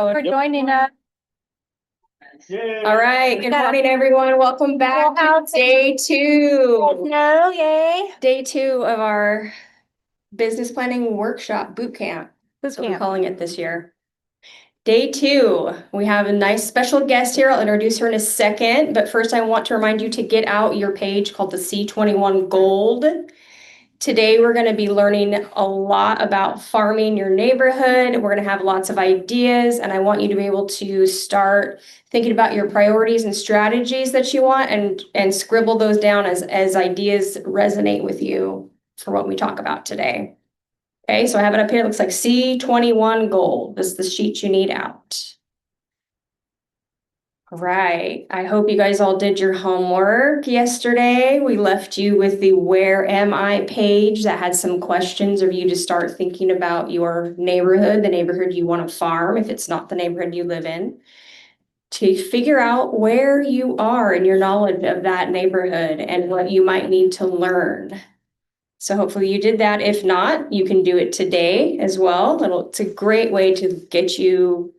for joining us. Yay. All right. Good morning, everyone. Welcome back to day 2. No, yay. Day 2 of our business planning workshop bootcamp. That's what we're calling it this year. Day 2, we have a nice special guest here. I'll introduce her in a second, but first I want to remind you to get out your page called the C21 Gold. Today, we're going to be learning a lot about farming your neighborhood. We're going to have lots of ideas, and I want you to be able to start thinking about your priorities and strategies that you want and scribble those down as ideas resonate with you for what we talk about today. Okay, so I have it up here. It looks like C21 Gold. This is the sheet you need out. Right. I hope you guys all did your homework yesterday. We left you with the Where Am I page that had some questions of you to start thinking about your neighborhood, the neighborhood you want to farm, if it's not the neighborhood you live in, to figure out where you are in your knowledge of that neighborhood and what you might need to learn. So hopefully you did that. If not, you can do it today as well. It's a great way to get you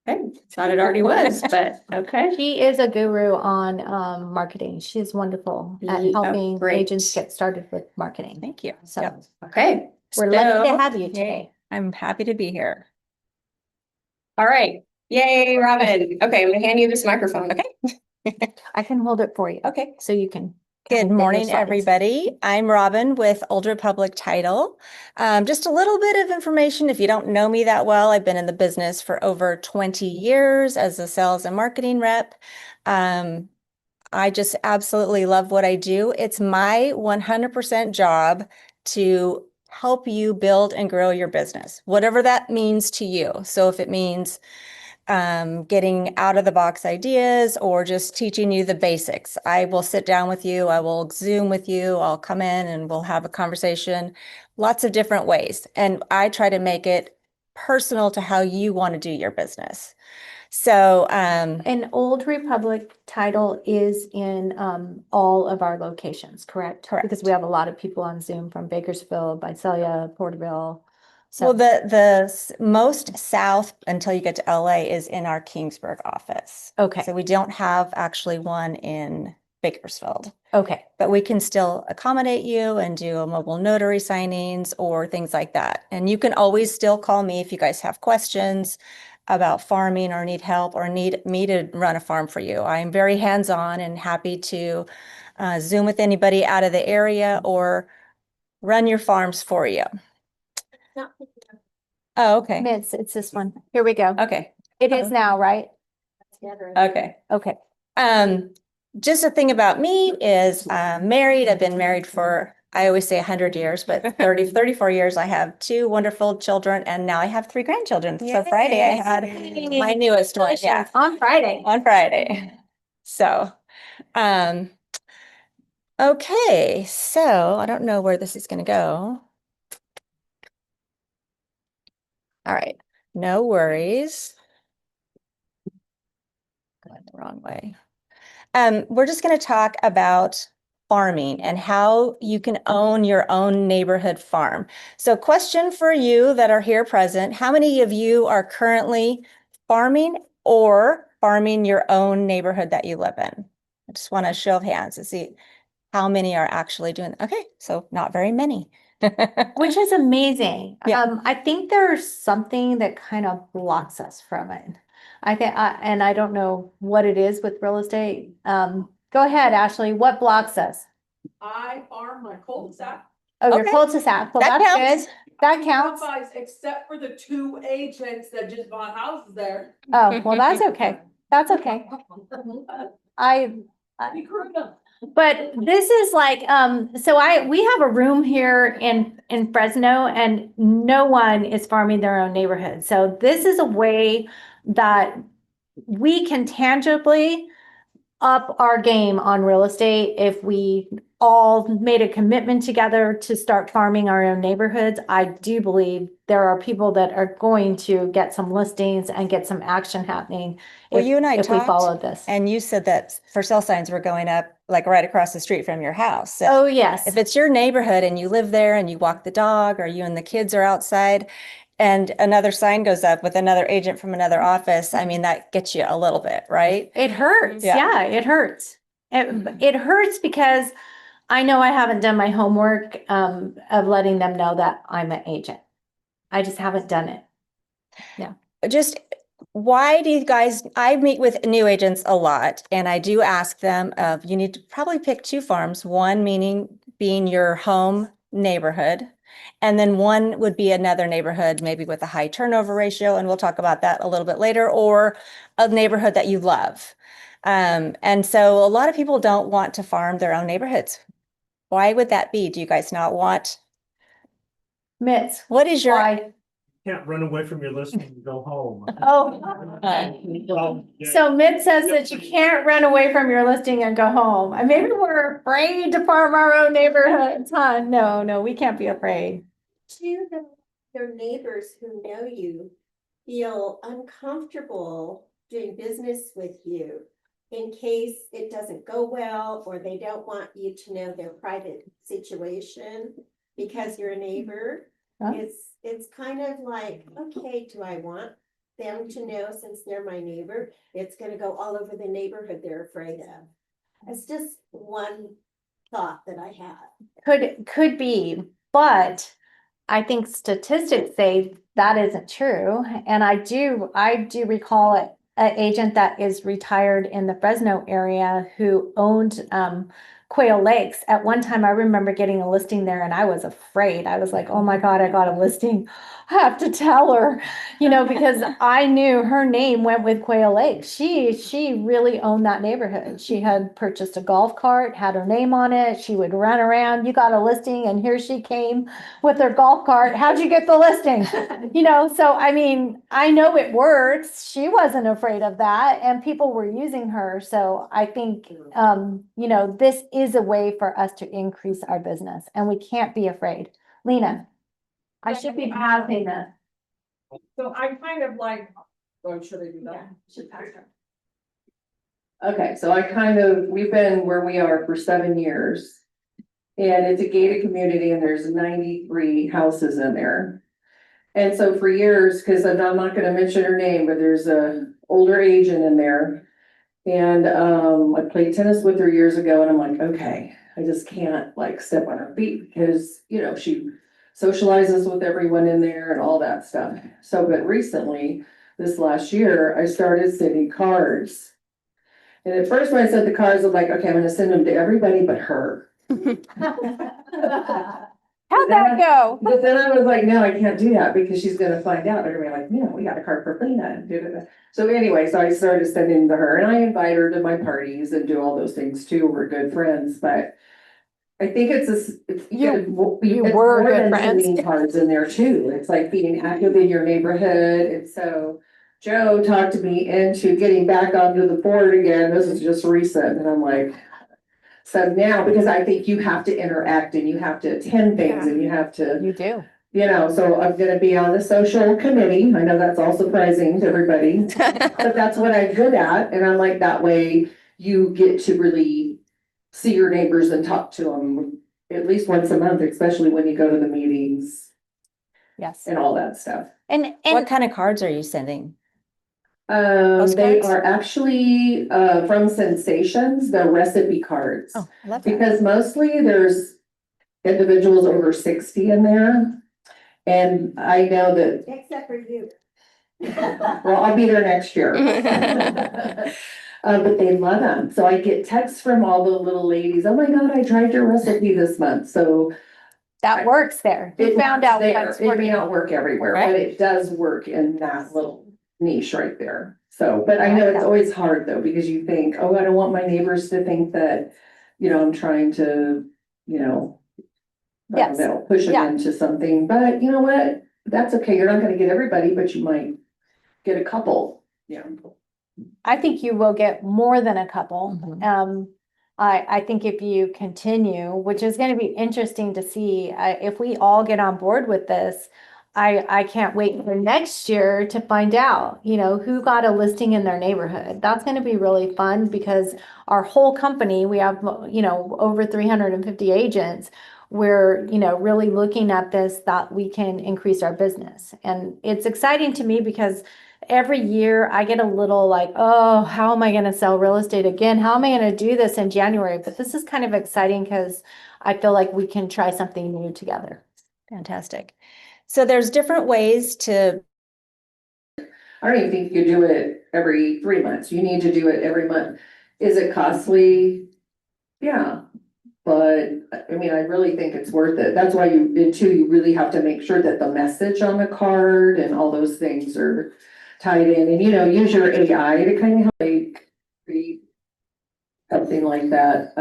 Okay, thought it already was, but okay. She is a guru on marketing. She's wonderful at helping agents get started with marketing. Thank you. So Okay. we're lucky to have you today. I'm happy to be here. All right. Yay, Robin. Okay, I'm gonna hand you this microphone. Okay. I can hold it for you. Okay. So you can. Good morning, everybody. I'm Robin with Old Republic Title. Just a little bit of information. If you don't know me that well, I've been in the business for over 20 years as a sales and marketing rep. I just absolutely love what I do. It's my 100% job to help you build and grow your business, whatever that means to you. So if it means getting out of the box ideas or just teaching you the basics, I will sit down with you. I will Zoom with you. I'll come in and we'll have a conversation, lots of different ways. And I try to make it personal to how you want to do your business. So, an Old Republic Title is in all of our locations, correct? Correct. Because we have a lot of people on Zoom from Bakersfield, Visalia, Porterville. So the most south until you get to LA is in our Kingsburg office. Okay. So we don't have actually one in Bakersfield. Okay. But we can still accommodate you and do a mobile notary signings or things like that. And you can always still call me if you guys have questions about farming or need help or need me to run a farm for you. I'm very hands-on and happy to Zoom with anybody out of the area or run your farms for you. Oh, okay. It's this one. Here we go. Okay. It is now, right? Okay. Okay. Just a thing about me is married. I've been married for, I always say 100 years, but 34 years. I have 2 wonderful children and now I have 3 grandchildren. So Friday I had my newest one. Yeah. On Friday. On Friday. So, okay. So I don't know where this is going to go. All right. No worries. Going the wrong way. We're just going to talk about farming and how you can own your own neighborhood farm. So question for you that are here present, how many of you are currently farming or farming your own neighborhood that you live in? I just want a show of hands to see how many are actually doing. Okay, so not very many. Which is amazing. Yeah. I think there's something that kind of blocks us from it. I think, and I don't know what it is with real estate. Go ahead, Ashley. What blocks us? I farm my cul-de-sac. Oh, your Okay. cul-de-sac. Well, That that's counts. good. That counts. Qualifies except for the 2 agents that just bought houses there. Oh, well, that's okay. That's okay. We grew up. But this is like, so we have a room here in Fresno and no one is farming their own neighborhood. So this is a way that we can tangibly up our game on real estate if we all made a commitment together to start farming our own neighborhoods. I do believe there are people that are going to get some listings and get some action happening. Well, you and I if we talked, follow this. and you said that for sale signs were going up like right across the street from your house. So Oh, yes. if it's your neighborhood and you live there and you walk the dog, or you and the kids are outside and another sign goes up with another agent from another office, I mean, that gets you a little bit, right? It hurts. Yeah. Yeah, it hurts. It hurts because I know I haven't done my homework of letting them know that I'm an agent. I just haven't done it. Just why do you guys, I meet with new agents a lot, and I do ask them of, you need to probably pick two farms, one meaning being your home neighborhood, and then one would be another neighborhood, maybe with a high turnover ratio, and we'll talk about that a little bit later, or a neighborhood that you love. And so a lot of people don't want to farm their own neighborhoods. Why would that be? Do you guys not want? Mitts, What is your? why? Can't run away from your listing and go home. Oh, Well, yeah. so Mitt says that you can't run away from your listing and go home. And maybe we're afraid to farm our own neighborhoods, huh? No, we can't be afraid. Do your neighbors who know you feel uncomfortable doing business with you in case it doesn't go well, or they don't want you to know their private situation because you're a neighbor? Huh? It's kind of like, okay, do I want them to know, since they're my neighbor, it's gonna go all over the neighborhood they're afraid of? It's just one thought that I had. Could be, but I think statistics say that isn't true. And I do recall an agent that is retired in the Fresno area who owned Quail Lakes. At one time, I remember getting a listing there and I was afraid. I was like, oh my God, I got a listing. I have to tell her, because I knew her name went with Quail Lakes. She really owned that neighborhood. She had purchased a golf cart, had her name on it. She would run around. You got a listing, and here she came with her golf cart. How'd you get the listing? So I mean, I know it works. She wasn't afraid of that, and people were using her. So I think, this is a way for us to increase our business, and we can't be afraid. Lena, I should be passing this. So I kind of like, oh, should I do that? Should pass her. Okay, so we've been where we are for 7 years. And it's a gated community and there's 93 houses in there. And so for years, because I'm not gonna mention her name, but there's a older agent in there. And I played tennis with her years ago, and I'm like, okay, I just can't step on her feet because, she socializes with everyone in there and all that stuff. So, but recently, this last year, I started sending cards. And at first when I sent the cards, I'm like, okay, I'm gonna send them to everybody but her. How'd that go? But then I was like, no, I can't do that because she's gonna find out. They're gonna be like, no, we got a card for Lena. So anyway, so I started sending to her, and I invite her to my parties and do all those things too. We're good friends, but I think You were more good than friends. sending cards in there too. It's like being active in your neighborhood. And so Joe talked me into getting back onto the board again. This is just recent, and I'm like, so now, because I think you have to interact and you have to attend things and you have to, You do. so I'm gonna be on the social committee. I know that's all surprising to everybody, but that's what I'm good at. And I'm like, that way you get to really see your neighbors and talk to them at least once a month, especially when you go to the meetings Yes. and all that stuff. And What kind of cards are you sending? They Postcards? are actually, from Sensations, they're recipe cards. Oh, I love that. Because mostly there's individuals over 60 in there. And I know that, Except for you. well, I'll be there next year. But they love them. So I get texts from all the little ladies. Oh my God, I tried your recipe this month. So that works there. You it found works out there. what's It may working. not work everywhere, Right. but it does work in that little niche right there. So, but I know it's always hard though, because you think, oh, I don't want my neighbors to think that, I'm trying to, I don't Yes. know, push them Yeah. into something, but you know what? That's okay. You're not gonna get everybody, but you might get a couple, I think you will get more than a couple. Mhm. I think if you continue, which is going to be interesting to see, if we all get on board with this, I can't wait for next year to find out, who got a listing in their neighborhood. That's going to be really fun because our whole company, we have, over 350 agents. We're, really looking at this that we can increase our business. And it's exciting to me because every year I get a little like, oh, how am I going to sell real estate again? How am I going to do this in January? But this is kind of exciting because I feel like we can try something new together. Fantastic. So there's different ways to, I don't even think you do it every 3 months. You need to do it every month. Is it costly? Yeah. But I mean, I really think it's worth it. That's why you really have to make sure that the message on the card and all those things are tied in and, use your AI to kind of help like read something like that.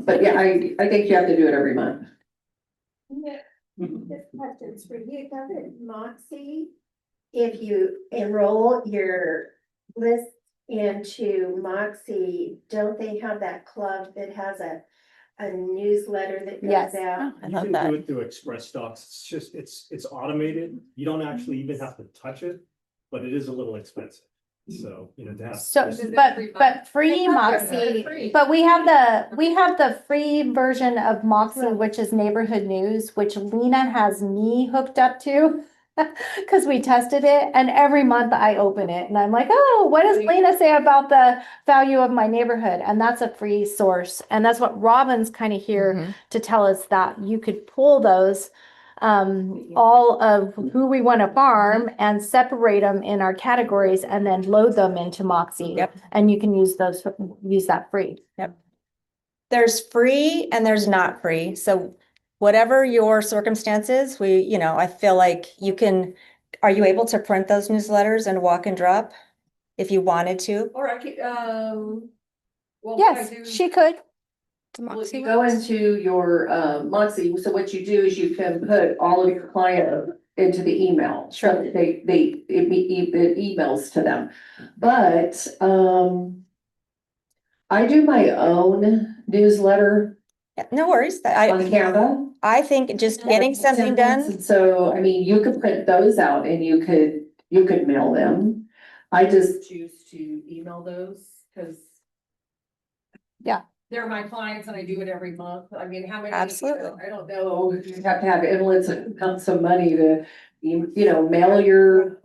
But yeah, I think you have to do it every month. This question's for you, doesn't Moxie, if you enroll your list into Moxie, don't they have that club that has a newsletter that Yes. goes out? I You love can that. do it through Express Docs. It's just, it's automated. You don't actually even have to touch it, but it is a little expensive. So, to have. So, but free Moxie, but we have the free version of Moxie, which is neighborhood news, which Lena has me hooked up to. Cause we tested it and every month I open it and I'm like, oh, what does Lena say about the value of my neighborhood? And that's a free source. And that's what Robin's kind of here Mhm. to tell us that you could pull those all of who we want to farm and separate them in our categories and then load them into Moxie. Yep. And you can use that free. Yep. There's free and there's not free. So whatever your circumstances, I feel like are you able to print those newsletters and walk and drop if you wanted to? Or I could, well, Yes, she could. Well, if you go into your Moxie, so what you do is you can put all of your client into the email. Sure. So it emails to them. But I do my own newsletter Yeah, no worries. on Canva. I think just getting something done. And so, I mean, you could print those out and you could mail them. I just choose to email those because they're my clients and I do it every month. I mean, how many? Absolutely. I don't know. you have to have endless amounts of money to, mail your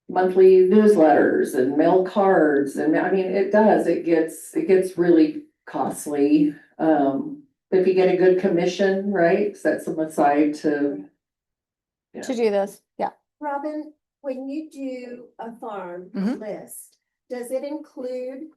monthly newsletters and mail cards. And I mean, it gets really costly. If you get a good commission, right, set some aside to. To do this, yeah. Robin, when you do a farm Mhm. list, does it include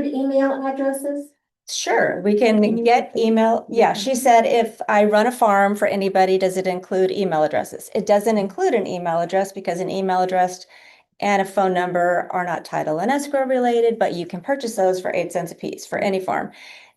email addresses? Sure, we can get email. Yeah, she said if I run a farm for anybody, does it include email addresses? It doesn't include an email address because an email address and a phone number are not title and escrow related, but you can purchase those for 8 cents a piece for any farm.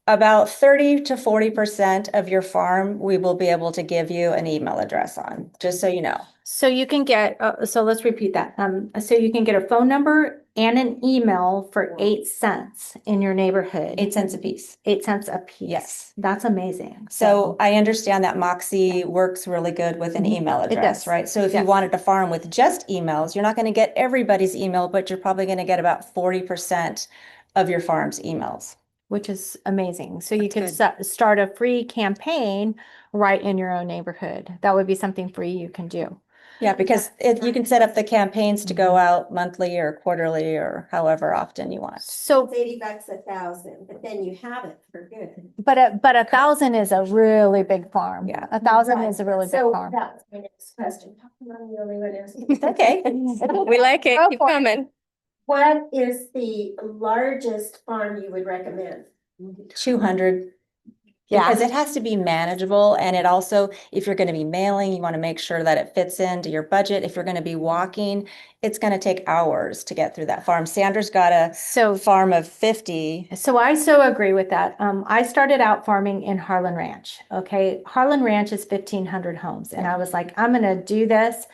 About 30 to 40% of your farm, we will be able to give you an email address on, just so you know. So you can get, so let's repeat that. So you can get a phone number and an email for 8 cents in your neighborhood. 8 cents a piece. 8 cents a piece. Yes. That's amazing. So I understand that Moxie works really good with an email It address, does. right? So if you Yes. wanted to farm with just emails, you're not going to get everybody's email, but you're probably going to get about 40% of your farm's emails. Which is amazing. So you That's could start a free campaign right in your own neighborhood. That would be something free you can do. Yeah, because you can set up the campaigns to go out monthly or quarterly or however often you want. So, It's $80 1,000, but then you have it for good. but 1,000 is a really big farm. Yeah. 1,000 is a really big So farm. that was my next question. How come I'm the only one asking? Okay. We like it. Go Keep for it. coming. What is the largest farm you would recommend? 200. Yeah. Because it has to be manageable. And it also, if you're going to be mailing, you want to make sure that it fits into your budget. If you're going to be walking, it's going to take hours to get through that farm. Sandra's got a So farm of 50. So I so agree with that. I started out farming in Harlan Ranch. Okay. Harlan Ranch is 1,500 homes. And I was like, I'm going to do this.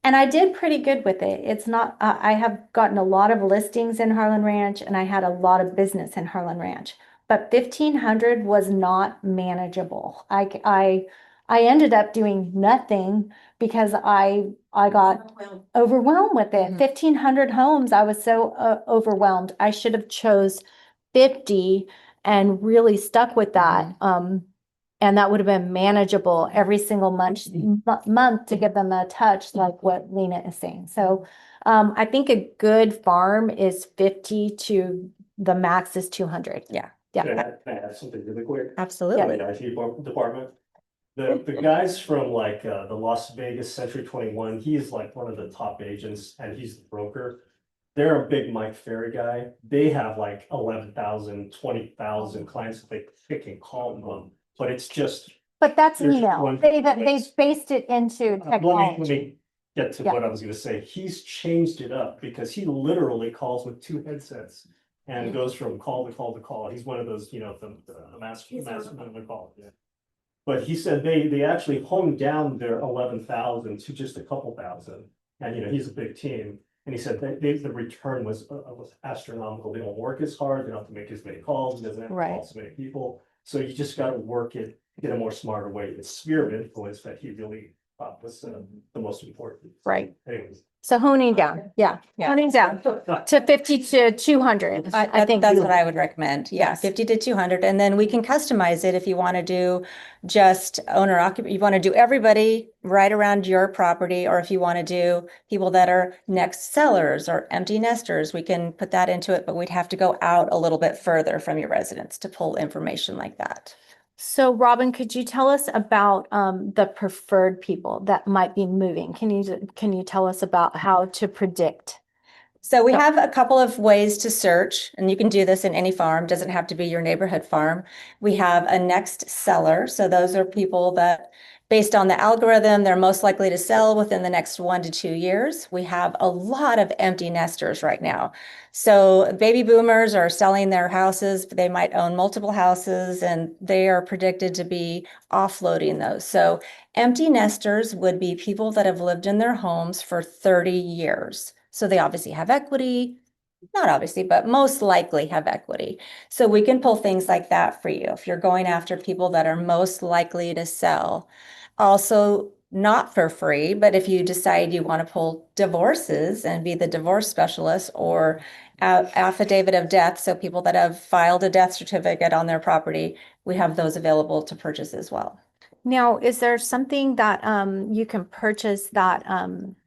And I did pretty good with it. It's not, I have gotten a lot of listings in Harlan Ranch and I had a lot of business in Harlan Ranch. But 1,500 was not manageable. I ended up doing nothing because I got Well, overwhelmed with it. Mhm. 1,500 homes, I was so overwhelmed. I should have chose 50 and really stuck with that. And that would have been manageable every single month to give them a touch, like what Lena is saying. So I think a good farm is 50 to the max is 200. Yeah. Yeah. Can I add something really quick? Absolutely. The IT department. The guys from like the Las Vegas C21, he's like one of the top agents and he's the broker. They're a big Mike Ferry guy. They have like 11,000, 20,000 clients that they pick and call them. But it's just, But that's There's email. one- They've based it into let technology. me get to Yeah. what I was gonna say. He's changed it up because he literally calls with 2 headsets. And goes from call to call to call. He's one of those, you know, the master call, yeah. But he said they actually honed down their 11,000 to just a couple thousand. And you know, he's a big team. And he said that the return was astronomical. They don't work as hard, they don't have to make as many calls, he doesn't have to Right. call so many people. So you just gotta work it in a more smarter way. It's sphere of influence that he really thought was the most important. Right. Anyways. So honing down, yeah, honing down to 50 to 200. I think That's what I would recommend. Yeah, Yes. 50 to 200. And then we can customize it if you want to do just owner occupant, you want to do everybody right around your property, or if you want to do people that are next sellers or empty nesters, we can put that into it, but we'd have to go out a little bit further from your residence to pull information like that. So Robin, could you tell us about the preferred people that might be moving? Can you tell us about how to predict? So we have a couple of ways to search, and you can do this in any farm, doesn't have to be your neighborhood farm. We have a next seller. So those are people that, based on the algorithm, they're most likely to sell within the next 1 to 2 years. We have a lot of empty nesters right now. So baby boomers are selling their houses, but they might own multiple houses and they are predicted to be offloading those. So empty nesters would be people that have lived in their homes for 30 years. So they obviously have equity, not obviously, but most likely have equity. So we can pull things like that for you if you're going after people that are most likely to sell. Also, not for free, but if you decide you want to pull divorces and be the divorce specialist, or affidavit of death, so people that have filed a death certificate on their property, we have those available to purchase as well. Now, is there something that you can purchase that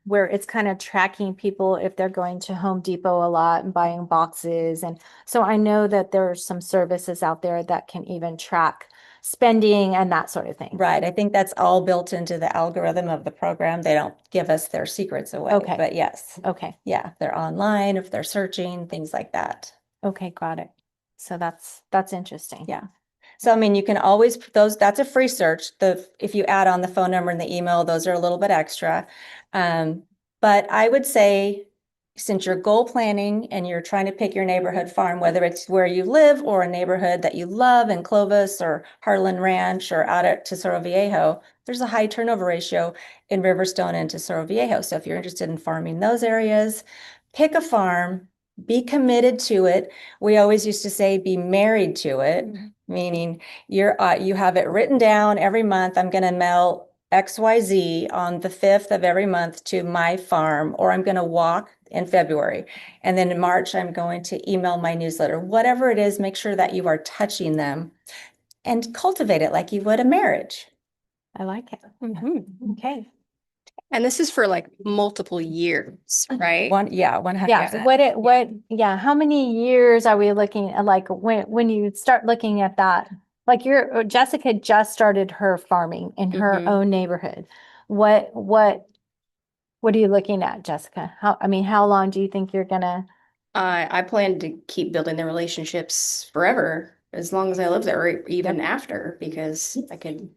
where it's kind of tracking people if they're going to Home Depot a lot and buying boxes? And so I know that there are some services out there that can even track spending and that sort of thing. Right. I think that's all built into the algorithm of the program. They don't give us their secrets away, Okay. but yes. Okay. Yeah, they're online, if they're searching, things like that. Okay, got it. So that's interesting. Yeah. So, I mean, you can always put those, that's a free search. If you add on the phone number and the email, those are a little bit extra. But I would say, since you're goal planning and you're trying to pick your neighborhood farm, whether it's where you live or a neighborhood that you love in Clovis or Harlan Ranch or out at Tesoro Viejo, there's a high turnover ratio in Riverstone and Tesoro Viejo. So if you're interested in farming those areas, pick a farm, be committed to it. We always used to say, be married to it, meaning you have it written down every month. I'm going to mail XYZ on the 5th of every month to my farm, or I'm going to walk in February. And then in March, I'm going to email my newsletter. Whatever it is, make sure that you are touching them and cultivate it like you would a marriage. I like it. Okay. And this is for like multiple years, right? 100%. Yeah. How many years are we looking at? Like when you start looking at that, like Jessica just started her farming in her own neighborhood. What are you looking at, Jessica? How long do you think you're gonna? I plan to keep building the relationships forever, as long as I live there, or even after, because I could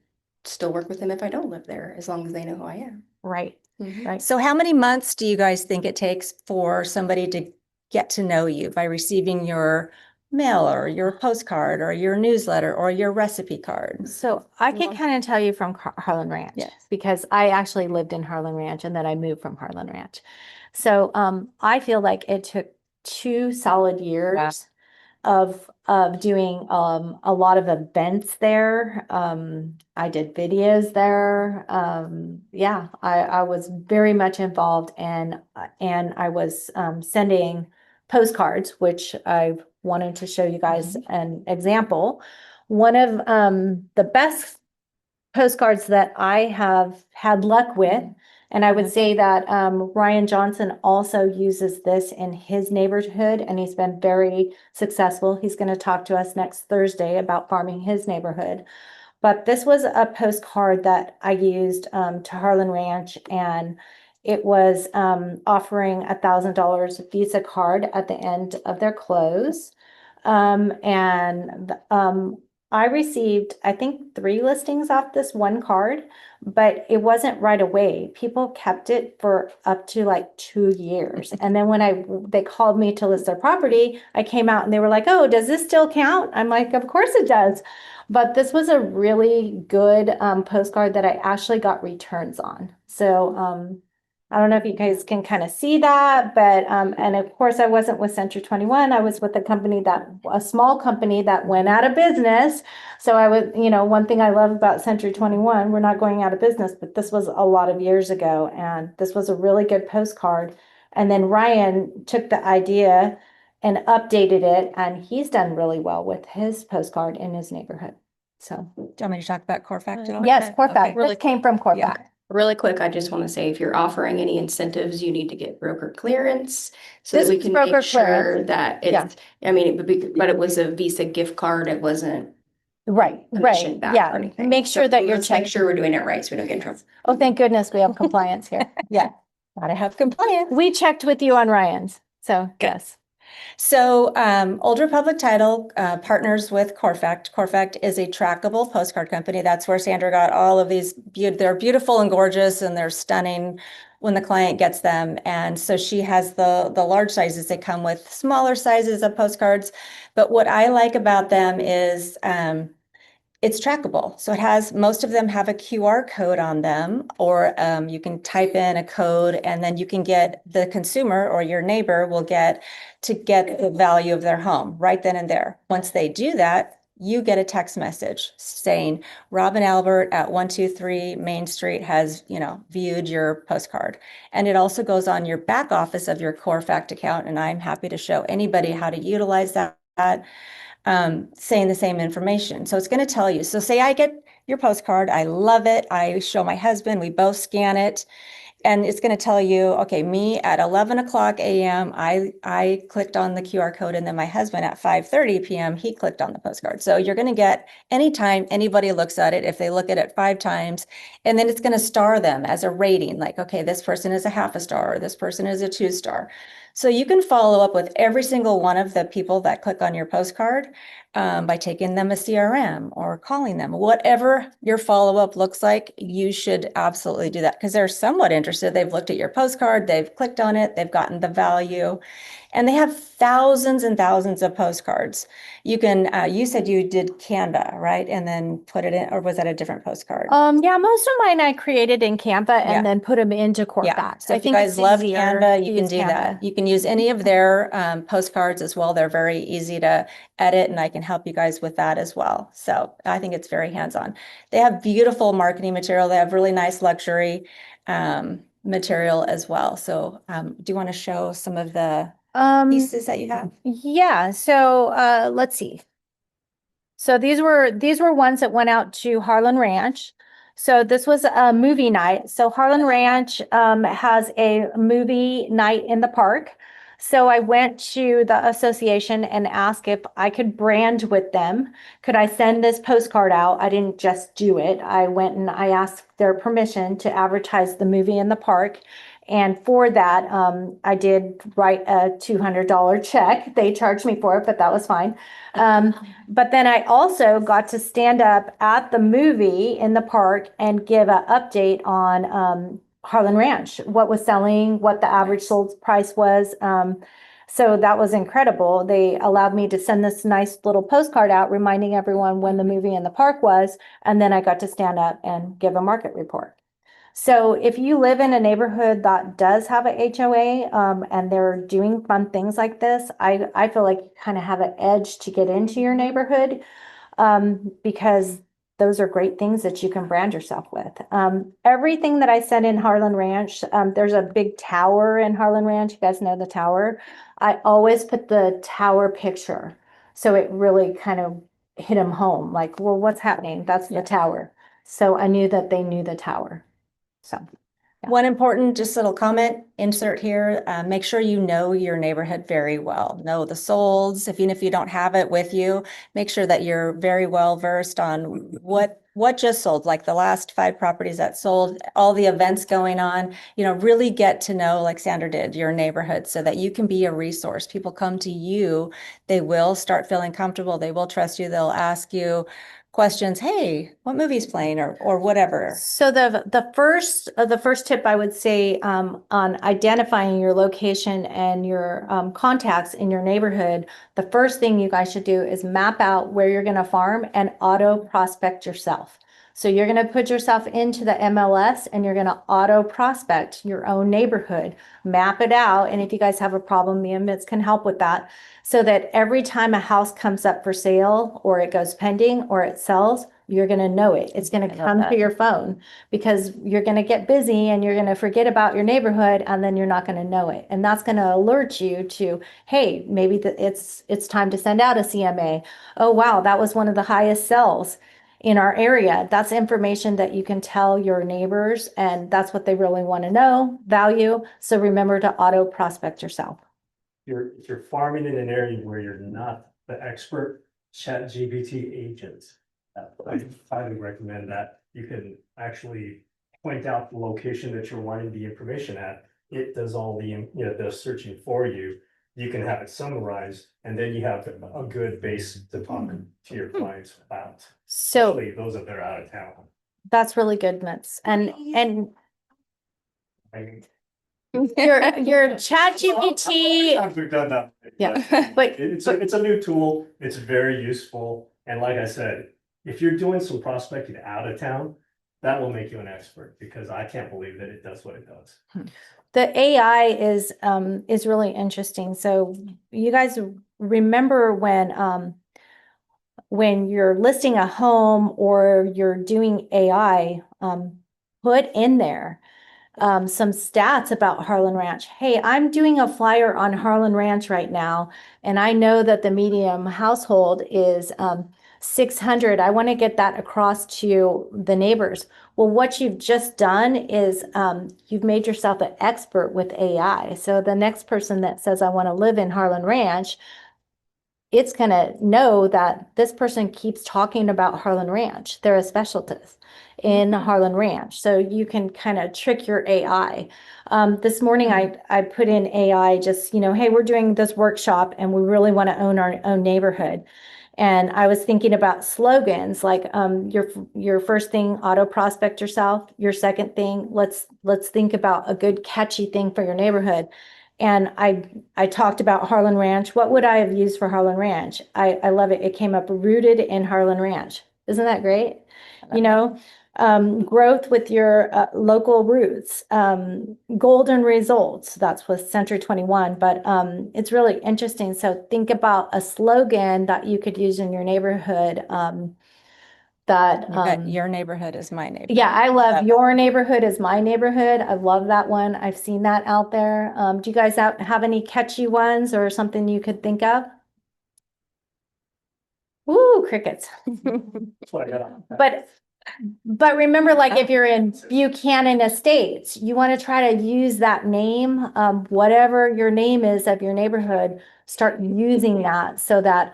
still work with them if I don't live there, as long as they know who I am. Right. Right. So how many months do you guys think it takes for somebody to get to know you by receiving your mailer, or your postcard, or your newsletter, or your recipe card? So I can kind of tell you from Harlan Ranch. Yes. Because I actually lived in Harlan Ranch and then I moved from Harlan Ranch. So I feel like it took 2 solid years of doing a lot of events there. I did videos there. Yeah, I was very much involved and I was sending postcards, which I wanted to show you guys an example. One of the best postcards that I have had luck with. And I would say that Ryan Johnson also uses this in his neighborhood, and he's been very successful. He's going to talk to us next Thursday about farming his neighborhood. But this was a postcard that I used to Harlan Ranch, and it was offering $1,000 Visa card at the end of their close. I received, I think, 3 listings off this one card, but it wasn't right away. People kept it for up to like 2 years. And then when they called me to list their property, I came out and they were like, "Oh, does this still count?" I'm like, "Of course it does." But this was a really good postcard that I actually got returns on. So I don't know if you guys can kind of see that, but and of course I wasn't with C21. I was with a small company that went out of business. So I was, one thing I love about C21, we're not going out of business, but this was a lot of years ago, and this was a really good postcard. And then Ryan took the idea and updated it, and he's done really well with his postcard in his neighborhood. So, Do you want me to talk about Corefact at all? yes, Corefact. Okay. This came from Corefact. Yeah. Really quick, I just want to say, if you're offering any incentives, you need to get broker clearance so This that we is can broker make sure clearance. that Yeah. it's, I mean, but it was a Visa gift card. It wasn't Right, commission back or yeah. anything. Make sure that you're let's make checking. sure we're doing it right so we don't get in trouble. Oh, thank goodness we have compliance here. Yeah. Gotta have compliance. We checked with you on Ryan's. So, Good. yes. So Old Republic Title partners with Corefact. Corefact is a trackable postcard company. That's where Sandra got all of these. They're beautiful and gorgeous, and they're stunning when the client gets them. And so she has the large sizes. They come with smaller sizes of postcards. But what I like about them is it's trackable. So most of them have a QR code on them, or you can type in a code and then you can get the consumer or your neighbor will get the value of their home right then and there. Once they do that, you get a text message saying, "Robin Albert at 123 Main Street has, viewed your postcard." And it also goes on your back office of your Corefact account. And I'm happy to show anybody how to utilize that. Saying the same information. So it's going to tell you. So say I get your postcard, I love it. I show my husband, we both scan it. And it's going to tell you, okay, me at 11 o'clock a.m., I clicked on the QR code, and then my husband at 5:30 p.m., he clicked on the postcard. So you're going to get anytime anybody looks at it, if they look at it 5 times, and then it's going to star them as a rating, like, okay, this person is a half a star, or this person is a 2-star. So you can follow up with every single one of the people that click on your postcard by taking them a CRM or calling them. Whatever your follow-up looks like, you should absolutely do that, because they're somewhat interested. They've looked at your postcard, they've clicked on it, they've gotten the value, and they have thousands and thousands of postcards. You can, you said you did Canva, right? And then put it in, or was that a different postcard? Yeah, most of mine I created in Canva and Yeah. then put them into Corefact. Yeah, so I if you think guys it's love easier Canva, to you can use do that. Canva. You can use any of their postcards as well. They're very easy to edit, and I can help you guys with that as well. So I think it's very hands-on. They have beautiful marketing material. They have really nice luxury material as well. So do you want to show some of the pieces that you have? Yeah, so let's see. So these were ones that went out to Harlan Ranch. So this was a movie night. So Harlan Ranch has a movie night in the park. So I went to the association and asked if I could brand with them. Could I send this postcard out? I didn't just do it. I went and I asked their permission to advertise the movie in the park. And for that, I did write a $200 check. They charged me for it, but that was fine. But then I also got to stand up at the movie in the park and give an update on Harlan Ranch, what was selling, what the average sold price was. So that was incredible. They allowed me to send this nice little postcard out reminding everyone when the movie in the park was, and then I got to stand up and give a market report. So if you live in a neighborhood that does have a HOA, and they're doing fun things like this, I feel like you kind of have an edge to get into your neighborhood, because those are great things that you can brand yourself with. Everything that I said in Harlan Ranch, there's a big tower in Harlan Ranch. You guys know the tower. I always put the tower picture. So it really kind of hit them home. Like, well, what's happening? That's the tower. So I knew that they knew the tower. So. Yeah. One important, just little comment insert here, make sure you know your neighborhood very well. Know the solds, even if you don't have it with you, make sure that you're very well versed on what just sold, like the last 5 properties that sold, all the events going on, really get to know, like Sandra did, your neighborhood so that you can be a resource. People come to you, they will start feeling comfortable, they will trust you, they'll ask you questions, hey, what movie's playing or whatever. So the first tip I would say, on identifying your location and your contacts in your neighborhood, the first thing you guys should do is map out where you're going to farm and auto prospect yourself. So you're going to put yourself into the MLS and you're going to auto prospect your own neighborhood, map it out. And if you guys have a problem, me and Mitz can help with that, so that every time a house comes up for sale or it goes pending or it sells, you're going to know it. It's going to come to your phone, because you're going to get busy and you're going to forget about your neighborhood, and then you're not going to know it. And that's going to alert you to, hey, maybe it's time to send out a CMA. Oh, wow, that was one of the highest sells in our area. That's information that you can tell your neighbors, and that's what they really want to know, value. So remember to auto prospect yourself. If you're farming in an area where you're not the expert, ChatGPT agent. I highly recommend that. You can actually point out the location that you're wanting the information at. It does all the searching for you. You can have it summarized, and then you have a good base to talk to your clients about. So Especially those that are out of town. that's really good, Mitz. And I mean, your ChatGPT, sometimes we've done that. yeah, but It's a new tool. It's very useful. And like I said, if you're doing some prospecting out of town, that will make you an expert, because I can't believe that it does what it does. the AI is really interesting. So you guys remember when you're listing a home or you're doing AI, put in there some stats about Harlan Ranch. Hey, I'm doing a flyer on Harlan Ranch right now, and I know that the medium household is 600. I want to get that across to the neighbors. Well, what you've just done is you've made yourself an expert with AI. So the next person that says, I want to live in Harlan Ranch, it's going to know that this person keeps talking about Harlan Ranch. They're a specialist in Harlan Ranch. So you can kind of trick your AI. This morning, I put in AI just, hey, we're doing this workshop and we really want to own our own neighborhood. And I was thinking about slogans like your first thing, auto prospect yourself. Your second thing, let's think about a good catchy thing for your neighborhood. And I talked about Harlan Ranch. What would I have used for Harlan Ranch? I love it. It came up rooted in Harlan Ranch. Isn't that great? Growth with your local roots, golden results. That's with C21, but it's really interesting. So think about a slogan that you could use in your neighborhood. Your neighborhood is my neighborhood. Yeah, I love your neighborhood is my neighborhood. I love that one. I've seen that out there. Do you guys have any catchy ones or something you could think of? Ooh, crickets. That's what I got on that. But remember, like if you're in Buchanan Estates, you want to try to use that name, whatever your name is of your neighborhood, start using that so that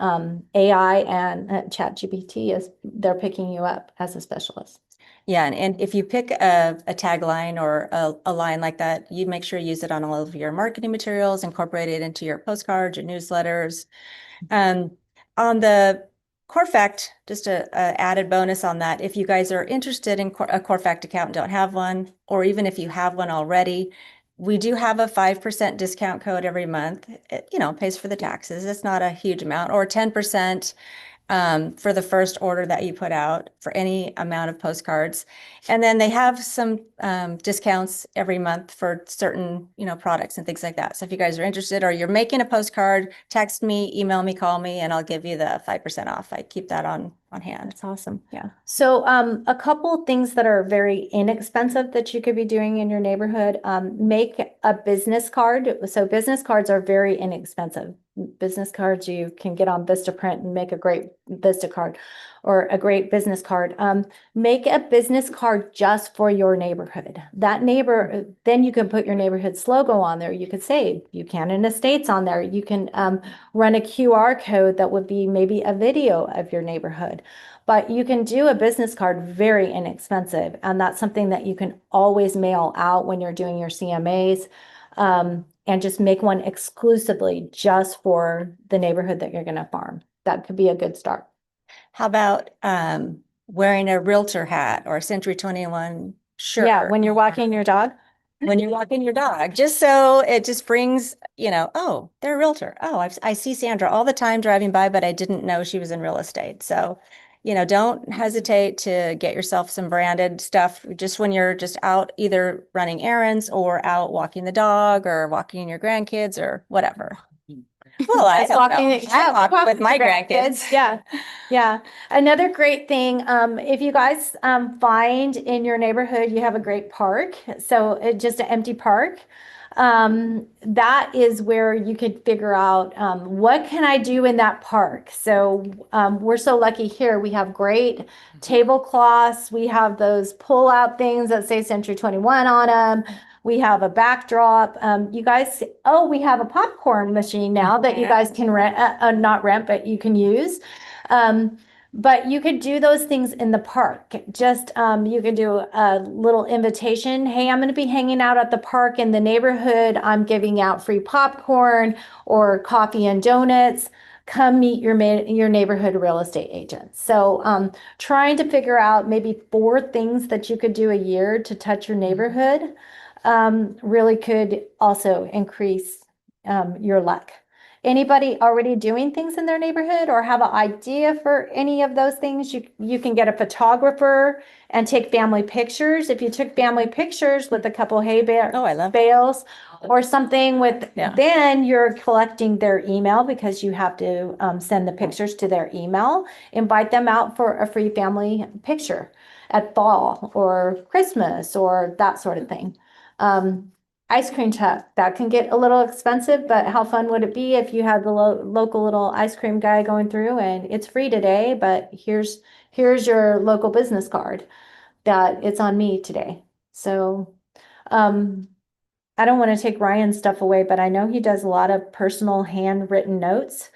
AI and ChatGPT they're picking you up as a specialist. Yeah, and if you pick a tagline or a line like that, you make sure you use it on all of your marketing materials, incorporate it into your postcards, your newsletters. On the Corefact, just a added bonus on that, if you guys are interested in a Corefact account and don't have one, or even if you have one already, We do have a 5% discount code every month. It, pays for the taxes. It's not a huge amount, or 10% for the first order that you put out for any amount of postcards. And then they have some discounts every month for certain, products and things like that. So if you guys are interested or you're making a postcard, text me, email me, call me, and I'll give you the 5% off. I keep that on hand. That's awesome. Yeah. So a couple things that are very inexpensive that you could be doing in your neighborhood, make a business card. So business cards are very inexpensive. Business cards you can get on Vistaprint and make a great Vista card or a great business card. Make a business card just for your neighborhood. Then you can put your neighborhood's logo on there. You could say Buchanan Estates on there. You can run a QR code that would be maybe a video of your neighborhood. But you can do a business card very inexpensive. And that's something that you can always mail out when you're doing your CMAs. And just make one exclusively just for the neighborhood that you're going to farm. That could be a good start. How about wearing a realtor hat or a Century 21 shirt? Yeah, when you're walking your dog. When you're walking your dog, just so it just brings, oh, they're a realtor. Oh, I see Sandra all the time driving by, but I didn't know she was in real estate. So, don't hesitate to get yourself some branded stuff just when you're just out either running errands or out walking the dog or walking your grandkids or whatever. Well, I don't know. I walk with my grandkids. Yeah. Yeah. Another great thing, if you guys find in your neighborhood you have a great park, so just an empty park, that is where you could figure out what can I do in that park. So we're so lucky here. We have great tablecloths. We have those pull out things that say Century 21 on them. We have a backdrop. We have a popcorn machine now that you guys can rent, not rent, but you can use. But you could do those things in the park. Just, you could do a little invitation. Hey, I'm going to be hanging out at the park in the neighborhood. I'm giving out free popcorn or coffee and donuts. Come meet your neighborhood real estate agent. So, trying to figure out maybe 4 things that you could do a year to touch your neighborhood, really could also increase, your luck. Anybody already doing things in their neighborhood or have an idea for any of those things? You can get a photographer and take family pictures. If you took family pictures with a couple hay bales or something then you're collecting their email because you have to send the pictures to their email. Invite them out for a free family picture at fall or Christmas or that sort of thing. Ice cream truck, that can get a little expensive, but how fun would it be if you had the local little ice cream guy going through and it's free today, but here's your local business card that it's on me today. So, I don't want to take Ryan's stuff away, but I know he does a lot of personal handwritten notes,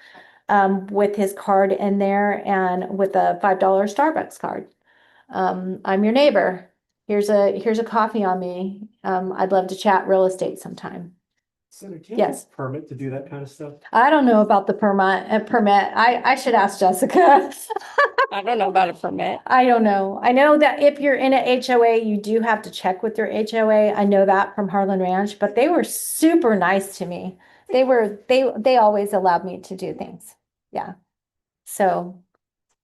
with his card in there and with a $5 Starbucks card. I'm your neighbor. Here's a coffee on me. I'd love to chat real estate sometime. So do you Yes. have a permit to do that kind of stuff? I don't know about the permit. I should ask Jessica. I don't know about a permit. I don't know. I know that if you're in a HOA, you do have to check with your HOA. I know that from Harlan Ranch, but they were super nice to me. They always allowed me to do things. Yeah. So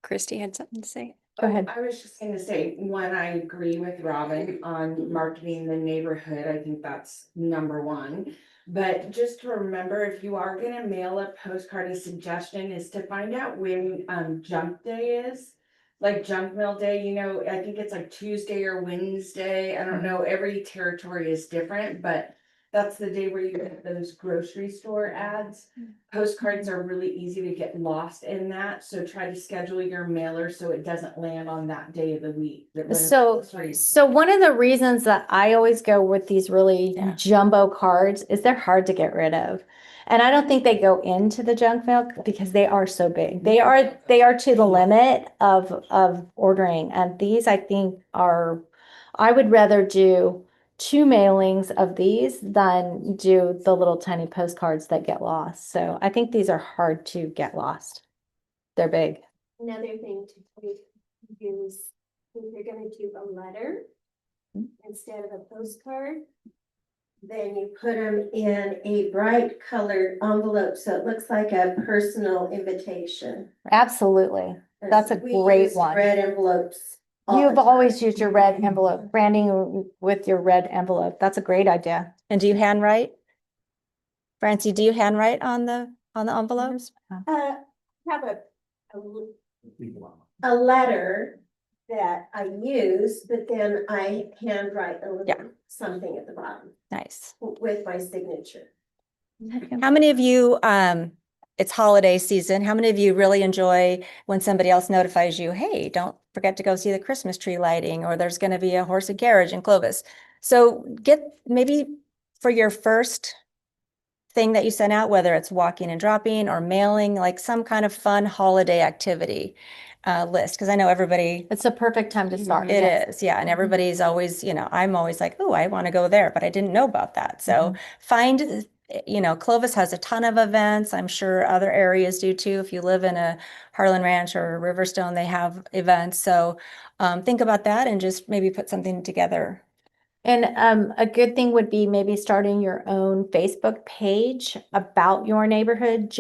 Christy had something to say. go ahead. I was just gonna say, one, I agree with Robin on marketing the neighborhood. I think that's #1. But just to remember, if you are gonna mail a postcard, a suggestion is to find out when junk day is. Like junk mail day, I think it's like Tuesday or Wednesday. I don't know, every territory is different, but that's the day where you get those grocery store ads. Postcards are really easy to get lost in that, so try to schedule your mailer so it doesn't land on that day of the week. So one of the reasons that I always go with these really jumbo cards is they're hard to get rid of. And I don't think they go into the junk mail because they are so big. They are to the limit of ordering. And these I think I would rather do 2 mailings of these than do the little tiny postcards that get lost. So I think these are hard to get lost. They're big. Another thing to use, if you're gonna do a letter instead of a postcard, then you put them in a bright colored envelope, so it looks like a personal invitation. Absolutely. That's a We great use one. Red envelopes. all You've the time. always used your red envelope, branding with your red envelope. That's a great idea. And do you handwrite? Francie, do you handwrite on the envelopes? Have a letter that I use, but then I handwrite a little Yeah. something at the bottom Nice. with my signature. How many of you, it's holiday season, how many of you really enjoy when somebody else notifies you, hey, don't forget to go see the Christmas tree lighting, or there's going to be a horse and carriage in Clovis? So get maybe for your first thing that you send out, whether it's walking and dropping or mailing, like some kind of fun holiday activity list, because I know everybody. It's a perfect time to start. It yes. is, yeah. And everybody's always, I'm always like, oh, I want to go there, but I didn't know about that. So find, Clovis has a ton of events. I'm sure other areas do too. If you live in a Harlan Ranch or Riverstone, they have events. So think about that and just maybe put something together. And a good thing would be maybe starting your own Facebook page about your neighborhood.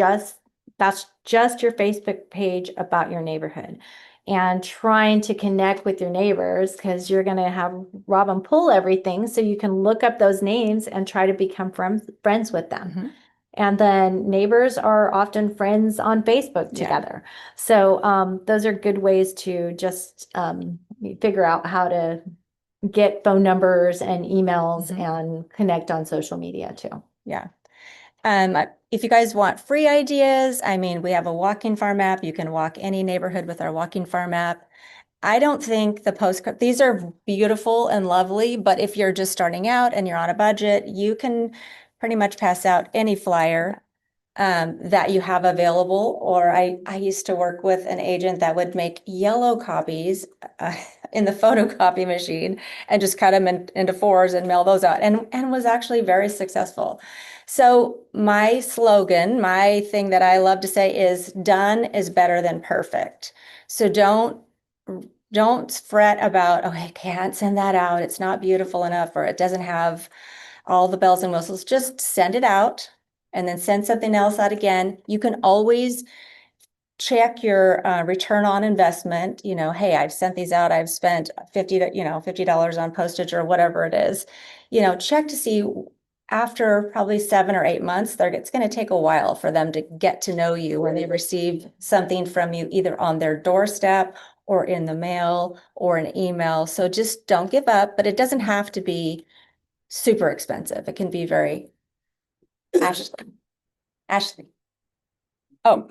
That's just your Facebook page about your neighborhood. And trying to connect with your neighbors, because you're going to have Robin pull everything so you can look up those names and try to become friends with them. And then neighbors are often friends on Facebook together. So those are good ways to just figure out how to get phone numbers and emails and connect on social media too. Yeah. If you guys want free ideas, I mean, we have a walking farm app. You can walk any neighborhood with our walking farm app. I don't think the postcard, these are beautiful and lovely, but if you're just starting out and you're on a budget, you can pretty much pass out any flyer that you have available. Or I used to work with an agent that would make yellow copies in the photocopy machine and just cut them into fours and mail those out, and was actually very successful. So my slogan, my thing that I love to say is done is better than perfect. So don't fret about, oh, I can't send that out. It's not beautiful enough, or it doesn't have all the bells and whistles. Just send it out and then send something else out again. You can always check your return on investment. Hey, I've sent these out. I've spent $50 on postage or whatever it is. Check to see after probably 7 or 8 months, it's going to take a while for them to get to know you when they receive something from you, either on their doorstep or in the mail or an email. So just don't give up, but it doesn't have to be super expensive. It can be very Ashley. Oh,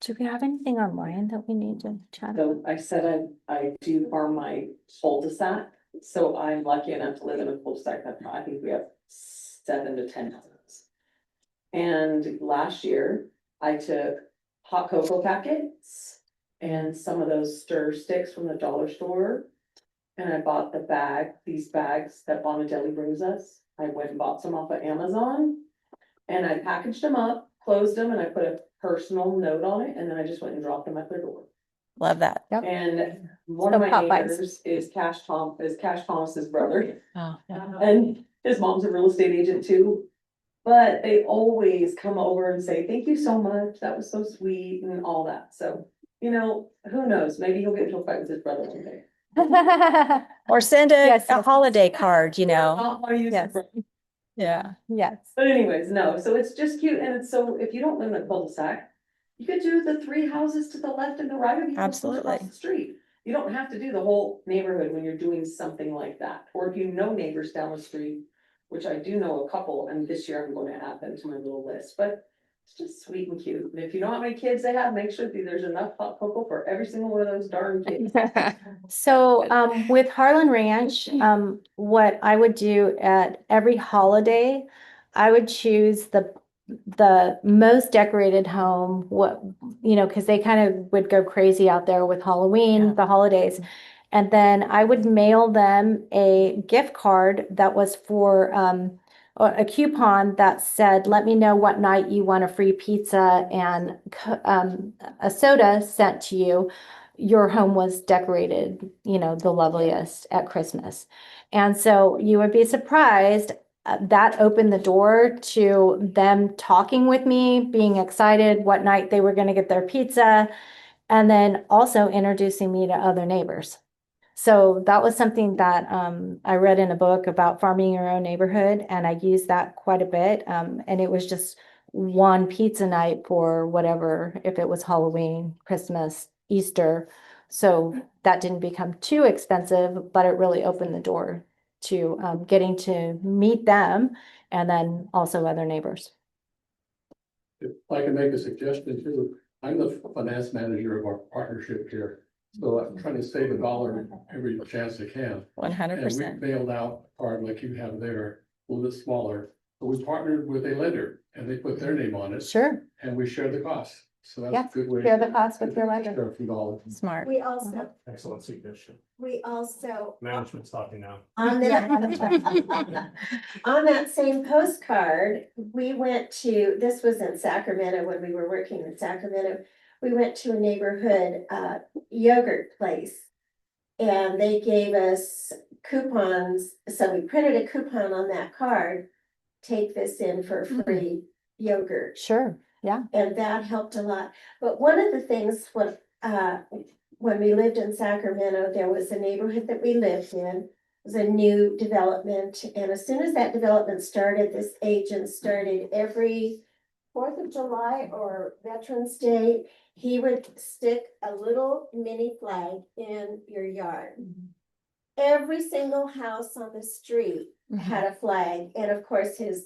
Do we have anything online that we need to chat about? So I said I do farm my cul-de-sac, so I'm lucky enough to live in a cul-de-sac that I think we have 7 to 10 houses. And last year I took hot cocoa packets and some of those stir sticks from the dollar store. And I bought these bags that Bonatelli brings us. I went and bought some off of Amazon. And I packaged them up, closed them, and I put a personal note on it, and then I just went and dropped them at their door. love that. Yep. And one So of my Popeyes. neighbors is Cash Thomas's brother, Oh, yeah. and his mom's a real estate agent too. But they always come over and say, thank you so much, that was so sweet, and all that. So, who knows, maybe he'll get into a fight with his brother one day. Or send a Yes. holiday card, Not wanna use Yes. his brother. Yeah. Yes. But anyways, no, so it's just cute, and it's so, if you don't live in a cul-de-sac, you could do the 3 houses to the left and the right of you. Absolutely. Across the street. You don't have to do the whole neighborhood when you're doing something like that, or if you know neighbors down the street, which I do know a couple, and this year I'm going to add them to my little list, but it's just sweet and cute. And if you know how many kids they have, make sure there's enough hot cocoa for every single one of those darn kids. So with Harlan Ranch, what I would do at every holiday, I would choose the most decorated home, because they kind of would go crazy out there with Halloween, the holidays. And then I would mail them a gift card that was for a coupon that said, let me know what night you want a free pizza and a soda sent to you. Your home was decorated, the loveliest at Christmas. And so you would be surprised, that opened the door to them talking with me, being excited what night they were going to get their pizza, and then also introducing me to other neighbors. So that was something that I read in a book about farming your own neighborhood, and I used that quite a bit. And it was just one pizza night for whatever, if it was Halloween, Christmas, Easter. So that didn't become too expensive, but it really opened the door to getting to meet them and then also other neighbors. If I can make a suggestion too, I'm the finance manager of our partnership here. So I'm trying to save $1 every chance I can. 100%. And we bailed out a card like you have there, a little bit smaller, but we partnered with a lender and they put their name on it Sure. and we share the cost. So Yeah, that's a good way. share the cost with your lender. Share a few dollars. Smart. We also, Excellent suggestion. Management's talking now. on that, on that same postcard, we went to, this was in Sacramento when we were working in Sacramento. We went to a neighborhood yogurt place. And they gave us coupons, so we printed a coupon on that card. Take this in for free yogurt. Sure. Yeah. And that helped a lot. But one of the things when we lived in Sacramento, there was a neighborhood that we lived in. It was a new development. And as soon as that development started, this agent started every 4th of July or Veterans Day, he would stick a little mini flag in your yard. Every single house on the street had a flag. And of course, his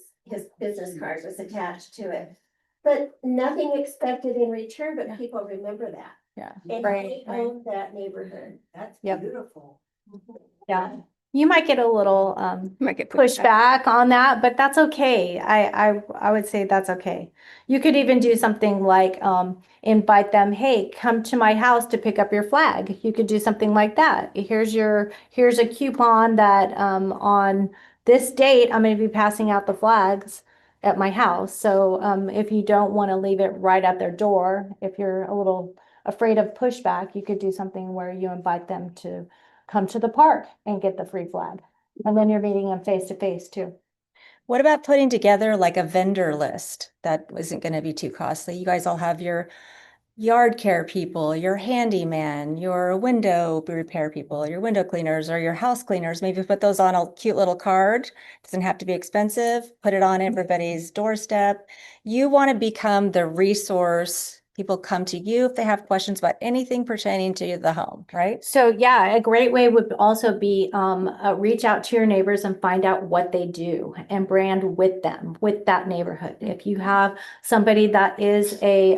business card was attached to it. But nothing expected in return, but people remember that. Yeah. And Right, he owned that neighborhood. That's Yep. beautiful. Yeah. You might get a little Might get pushback on that, but that's okay. I would say that's okay. You could even do something like invite them, hey, come to my house to pick up your flag. You could do something like that. Here's a coupon that on this date, I'm going to be passing out the flags at my house. So if you don't want to leave it right at their door, if you're a little afraid of pushback, you could do something where you invite them to come to the park and get the free flag. And then you're meeting them face to face too. What about putting together like a vendor list that isn't going to be too costly? You guys all have your yard care people, your handyman, your window repair people, your window cleaners or your house cleaners. Maybe put those on a cute little card. Doesn't have to be expensive. Put it on everybody's doorstep. You want to become the resource. People come to you if they have questions about anything pertaining to the home, right? So yeah, a great way would also be reach out to your neighbors and find out what they do and brand with them, with that neighborhood. If you have somebody that is a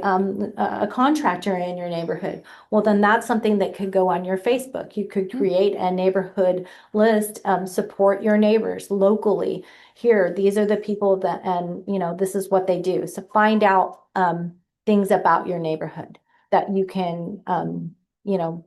contractor in your neighborhood, well, then that's something that could go on your Facebook. You could create a neighborhood list, support your neighbors locally. Here, these are the people that, and this is what they do. So find out things about your neighborhood that you can,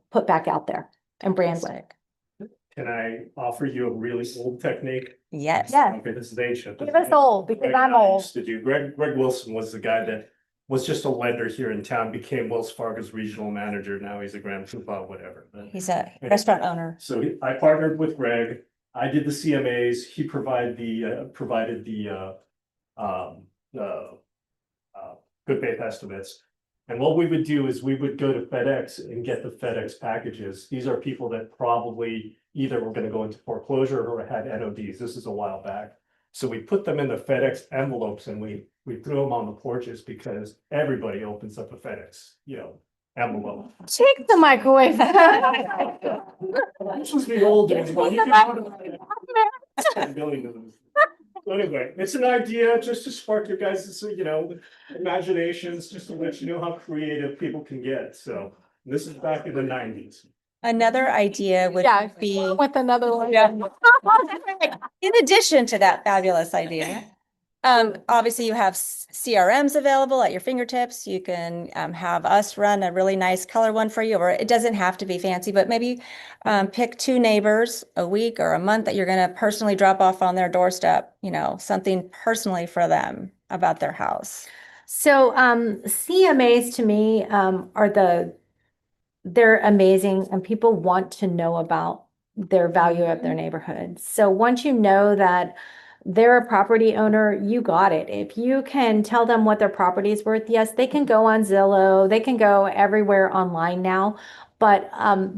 put back out there and brand with. Can I offer you a really old technique? Yes. Yeah. Okay, this is ancient. Give us old because Greg I'm and I old. used to do. Greg Wilson was the guy that was just a lender here in town, became Wells Fargo's regional manager. Now he's a grand poobah, whatever. But He's a restaurant owner. so I partnered with Greg. I did the CMAs. He provided the good faith estimates. And what we would do is we would go to FedEx and get the FedEx packages. These are people that probably either were gonna go into foreclosure or had NODs. This is a while back. So we put them in the FedEx envelopes and we threw them on the porches because everybody opens up a FedEx, envelope. Take the microwave. This was the old days. Well, you can put 10 billion of them. So anyway, it's an idea just to spark your guys', imaginations, just to let you know how creative people can get. So this is back in the 90s. Another idea would be, With another one. in addition to that fabulous idea, obviously you have CRMs available at your fingertips. You can have us run a really nice color one for you, or it doesn't have to be fancy, but maybe pick 2 neighbors a week or a month that you're going to personally drop off on their doorstep, something personally for them about their house. So CMAs to me they're amazing and people want to know about their value of their neighborhood. So once you know that they're a property owner, you got it. If you can tell them what their property is worth, yes, they can go on Zillow, they can go everywhere online now, but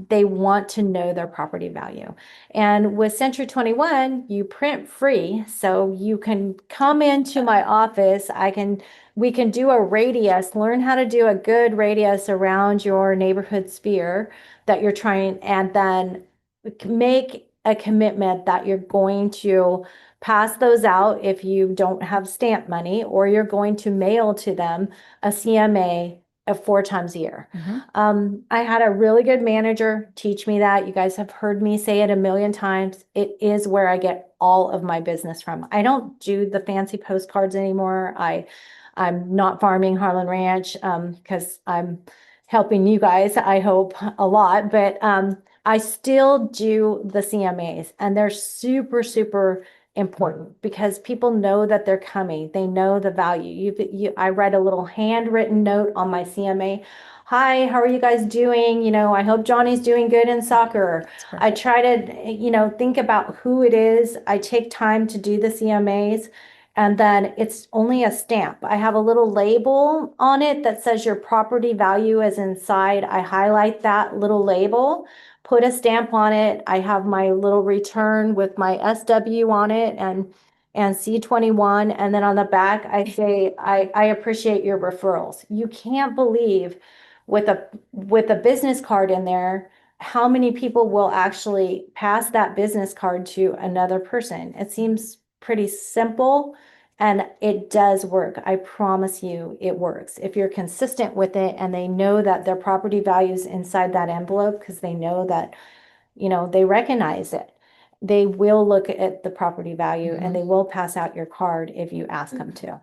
they want to know their property value. And with C21, you print free, so you can come into my office. We can do a radius, learn how to do a good radius around your neighborhood sphere that you're trying, and then make a commitment that you're going to pass those out if you don't have stamp money, or you're going to mail to them a CMA of 4 times a year. I had a really good manager teach me that. You guys have heard me say it a million times. It is where I get all of my business from. I don't do the fancy postcards anymore. I'm not farming Harlan Ranch because I'm helping you guys, I hope, a lot, but I still do the CMAs, and they're super, super important because people know that they're coming. They know the value. I write a little handwritten note on my CMA. Hi, how are you guys doing? You know, I hope Johnny's doing good in soccer. I try to, you know, think about who it is. I take time to do the CMAs, and then it's only a stamp. I have a little label on it that says your property value is inside. I highlight that little label, put a stamp on it. I have my little return with my SW on it and C21. And then on the back, I say, I appreciate your referrals. You can't believe with a business card in there, how many people will actually pass that business card to another person. It seems pretty simple, and it does work. I promise you it works. If you're consistent with it and they know that their property value is inside that envelope, because they know that, you know, they recognize it, they will look at the property value and they will pass out your card if you ask them to.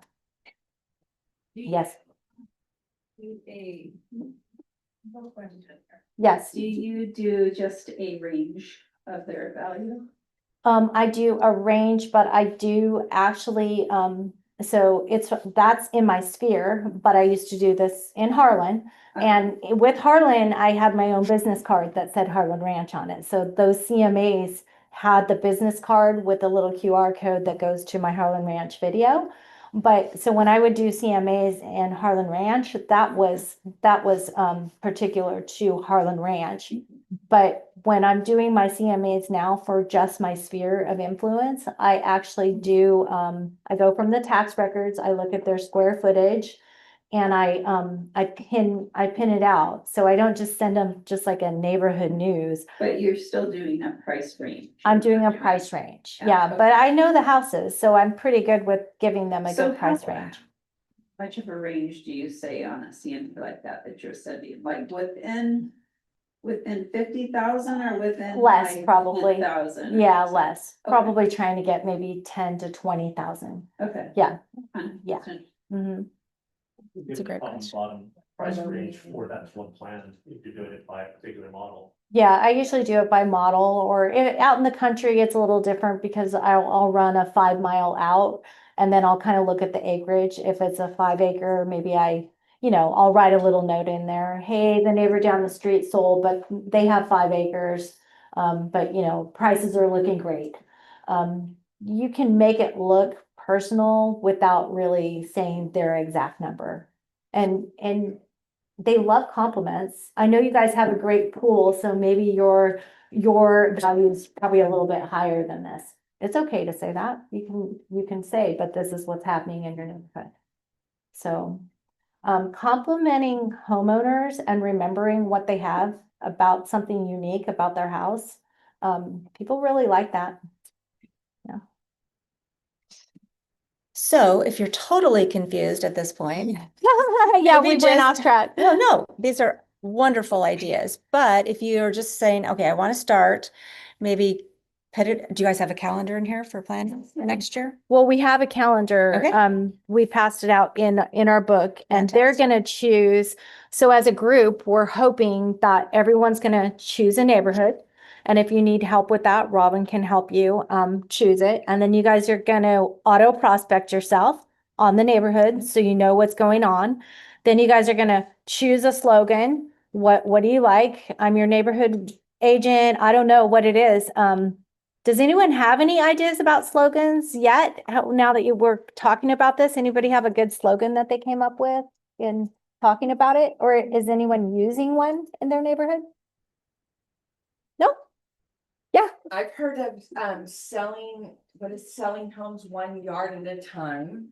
Yes. Yes. Do you do just a range of their value? I do a range, but I do actually, so that's in my sphere, but I used to do this in Harlan. And with Harlan, I had my own business card that said Harlan Ranch on it. So those CMAs had the business card with a little QR code that goes to my Harlan Ranch video. But so when I would do CMAs in Harlan Ranch, that was particular to Harlan Ranch. But when I'm doing my CMAs now for just my sphere of influence, I actually do, I go from the tax records, I look at their square footage, and I pin it out. So I don't just send them just like a neighborhood news. But you're still doing a price range. I'm doing a price range. Yeah, but I know the houses, so I'm pretty good with giving them a good price range. How much of a range do you say on a CMA like that you're sending? Like within 50,000 or within Less, like probably. 10,000? Yeah, less. Okay. Probably trying to get maybe 10 to 20,000. Okay. Yeah. Fine. Yeah. Mm-hmm. It's a great question. Bottom price range for that one plan, if you're doing it by a particular model. Yeah, I usually do it by model, or out in the country, it's a little different because I'll run a 5 mile out, and then I'll kind of look at the acreage. If it's a 5 acre, maybe I'll write a little note in there. Hey, the neighbor down the street sold, but they have 5 acres. But prices are looking great. You can make it look personal without really saying their exact number. And they love compliments. I know you guys have a great pool, so maybe your value is probably a little bit higher than this. It's okay to say that. You can say, but this is what's happening in your neighborhood. So complimenting homeowners and remembering what they have about something unique about their house. People really like that. Yeah. So if you're totally confused at this point, Yeah, maybe we went off track. No, these are wonderful ideas. But if you're just saying, okay, I want to start, maybe do you guys have a calendar in here for planning for next year? Well, we have a calendar. Okay. We passed it out in our book, and they're going to choose. So as a group, we're hoping that everyone's going to choose a neighborhood. And if you need help with that, Robin can help you choose it. And then you guys are going to auto prospect yourself on the neighborhood so you know what's going on. Then you guys are going to choose a slogan. What do you like? I'm your neighborhood agent. I don't know what it is. Does anyone have any ideas about slogans yet? Now that you were talking about this, anybody have a good slogan that they came up with in talking about it? Or is anyone using one in their neighborhood? No? Yeah. I've heard of selling homes 1 yard at a time.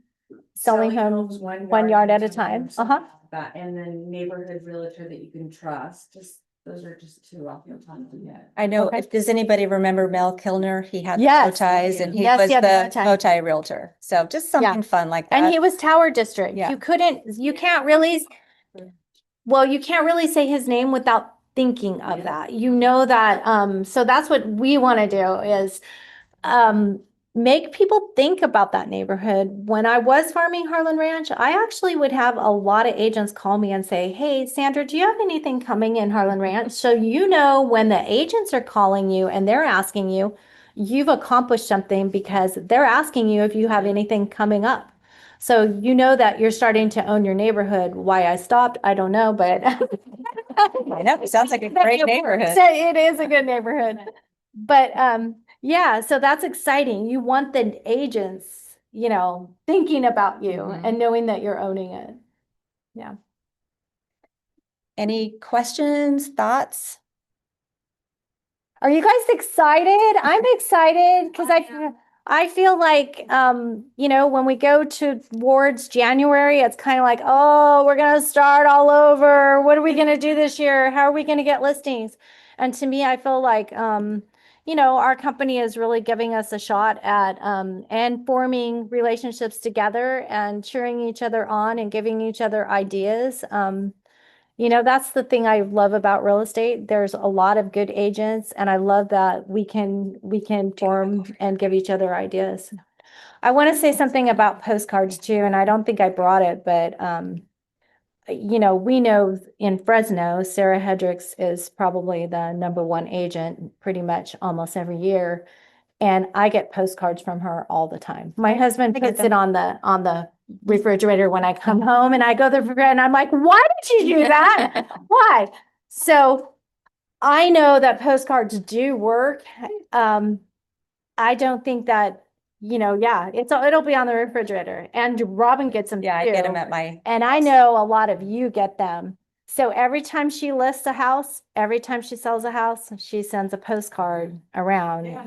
Selling homes 1 yard at a time. something like That, and then neighborhood realtor that you can trust, just, those are just two off the top of my head. I know, Okay. does anybody remember Mel Kilner? He had the bow Yes. ties and he Yes, was he had the bow the tie. bow tie realtor. So just something fun like that. And he was Tower District. Yeah. You can't really, well, you can't really say his name without thinking of that. You know that, so that's what we want to do is, make people think about that neighborhood. When I was farming Harlan Ranch, I actually would have a lot of agents call me and say, hey, Sandra, do you have anything coming in Harlan Ranch? So, you know, when the agents are calling you and they're asking you, you've accomplished something because they're asking you if you have anything coming up. So, you know that you're starting to own your neighborhood. Why I stopped, I don't know, but I know, it sounds like a great neighborhood. so it is a good neighborhood. But yeah, so that's exciting. You want the agents, you know, thinking about you and knowing that you're owning it. Yeah. Any questions, thoughts? Are you guys excited? I'm excited because I feel like you know, when we go towards January, it's kind of like, oh, we're gonna start all over. What are we gonna do this year? How are we gonna get listings? And to me, I feel like you know, our company is really giving us a shot at and forming relationships together and cheering each other on and giving each other ideas. You know, that's the thing I love about real estate. There's a lot of good agents and I love that we can form and give each other ideas. I want to say something about postcards too, and I don't think I brought it, but you know, we know in Fresno, Sarah Hendricks is probably the #1 agent pretty much almost every year. And I get postcards from her all the time. My husband puts it on the refrigerator when I come home and I go to the refrigerator and I'm like, why did you do that? Why? So I know that postcards do work. I don't think that, you know, yeah, it'll be on the refrigerator and Robin gets them Yeah, I get them too. at my, And I know a lot of you get them. So every time she lists a house, every time she sells a house, she sends a postcard around. Yeah.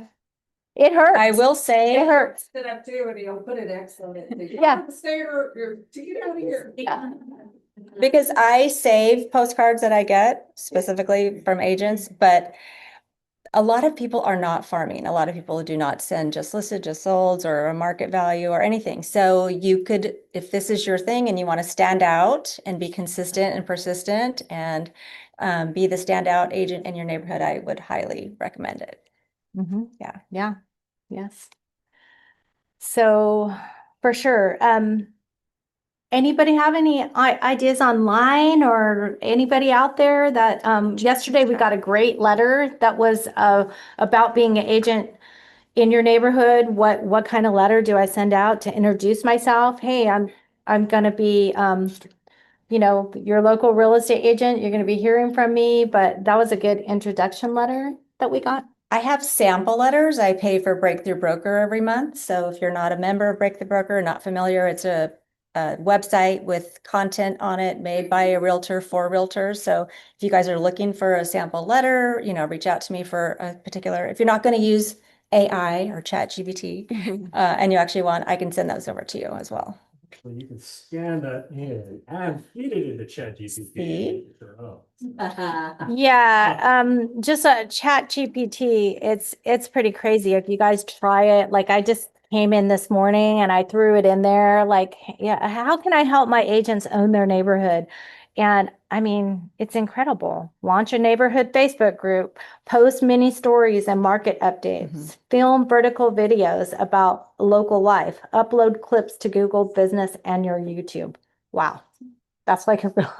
It hurts. I will say, It hurts. Sit up too, and he'll put it excellent. Yeah. Stay or to get out of here. Yeah. because I save postcards that I get specifically from agents, but a lot of people are not farming. A lot of people do not send just listed, just sold, or a market value or anything. So you could, if this is your thing and you want to stand out and be consistent and persistent and be the standout agent in your neighborhood, I would highly recommend it. Yeah. Yeah. Yes. So for sure. Anybody have any ideas online or anybody out there that yesterday we got a great letter that was about being an agent in your neighborhood. What kind of letter do I send out to introduce myself? Hey, I'm gonna be you know, your local real estate agent. You're gonna be hearing from me, but that was a good introduction letter that we got. I have sample letters. I pay for Breakthrough Broker every month. So if you're not a member of Breakthrough Broker, not familiar, it's a website with content on it made by a realtor for realtors. So if you guys are looking for a sample letter, you know, reach out to me for a particular, if you're not going to use AI or chat GPT and you actually want, I can send those over to you as well. So you can scan that in and feed it into ChatGPT. Oh. Yeah, just a chat GPT, it's pretty crazy if you guys try it. Like I just came in this morning and I threw it in there like, yeah, how can I help my agents own their neighborhood? And I mean, it's incredible. Launch a neighborhood Facebook group, post mini stories and market updates, film vertical videos about local life, upload clips to Google Business and your YouTube. Wow. That's like a real,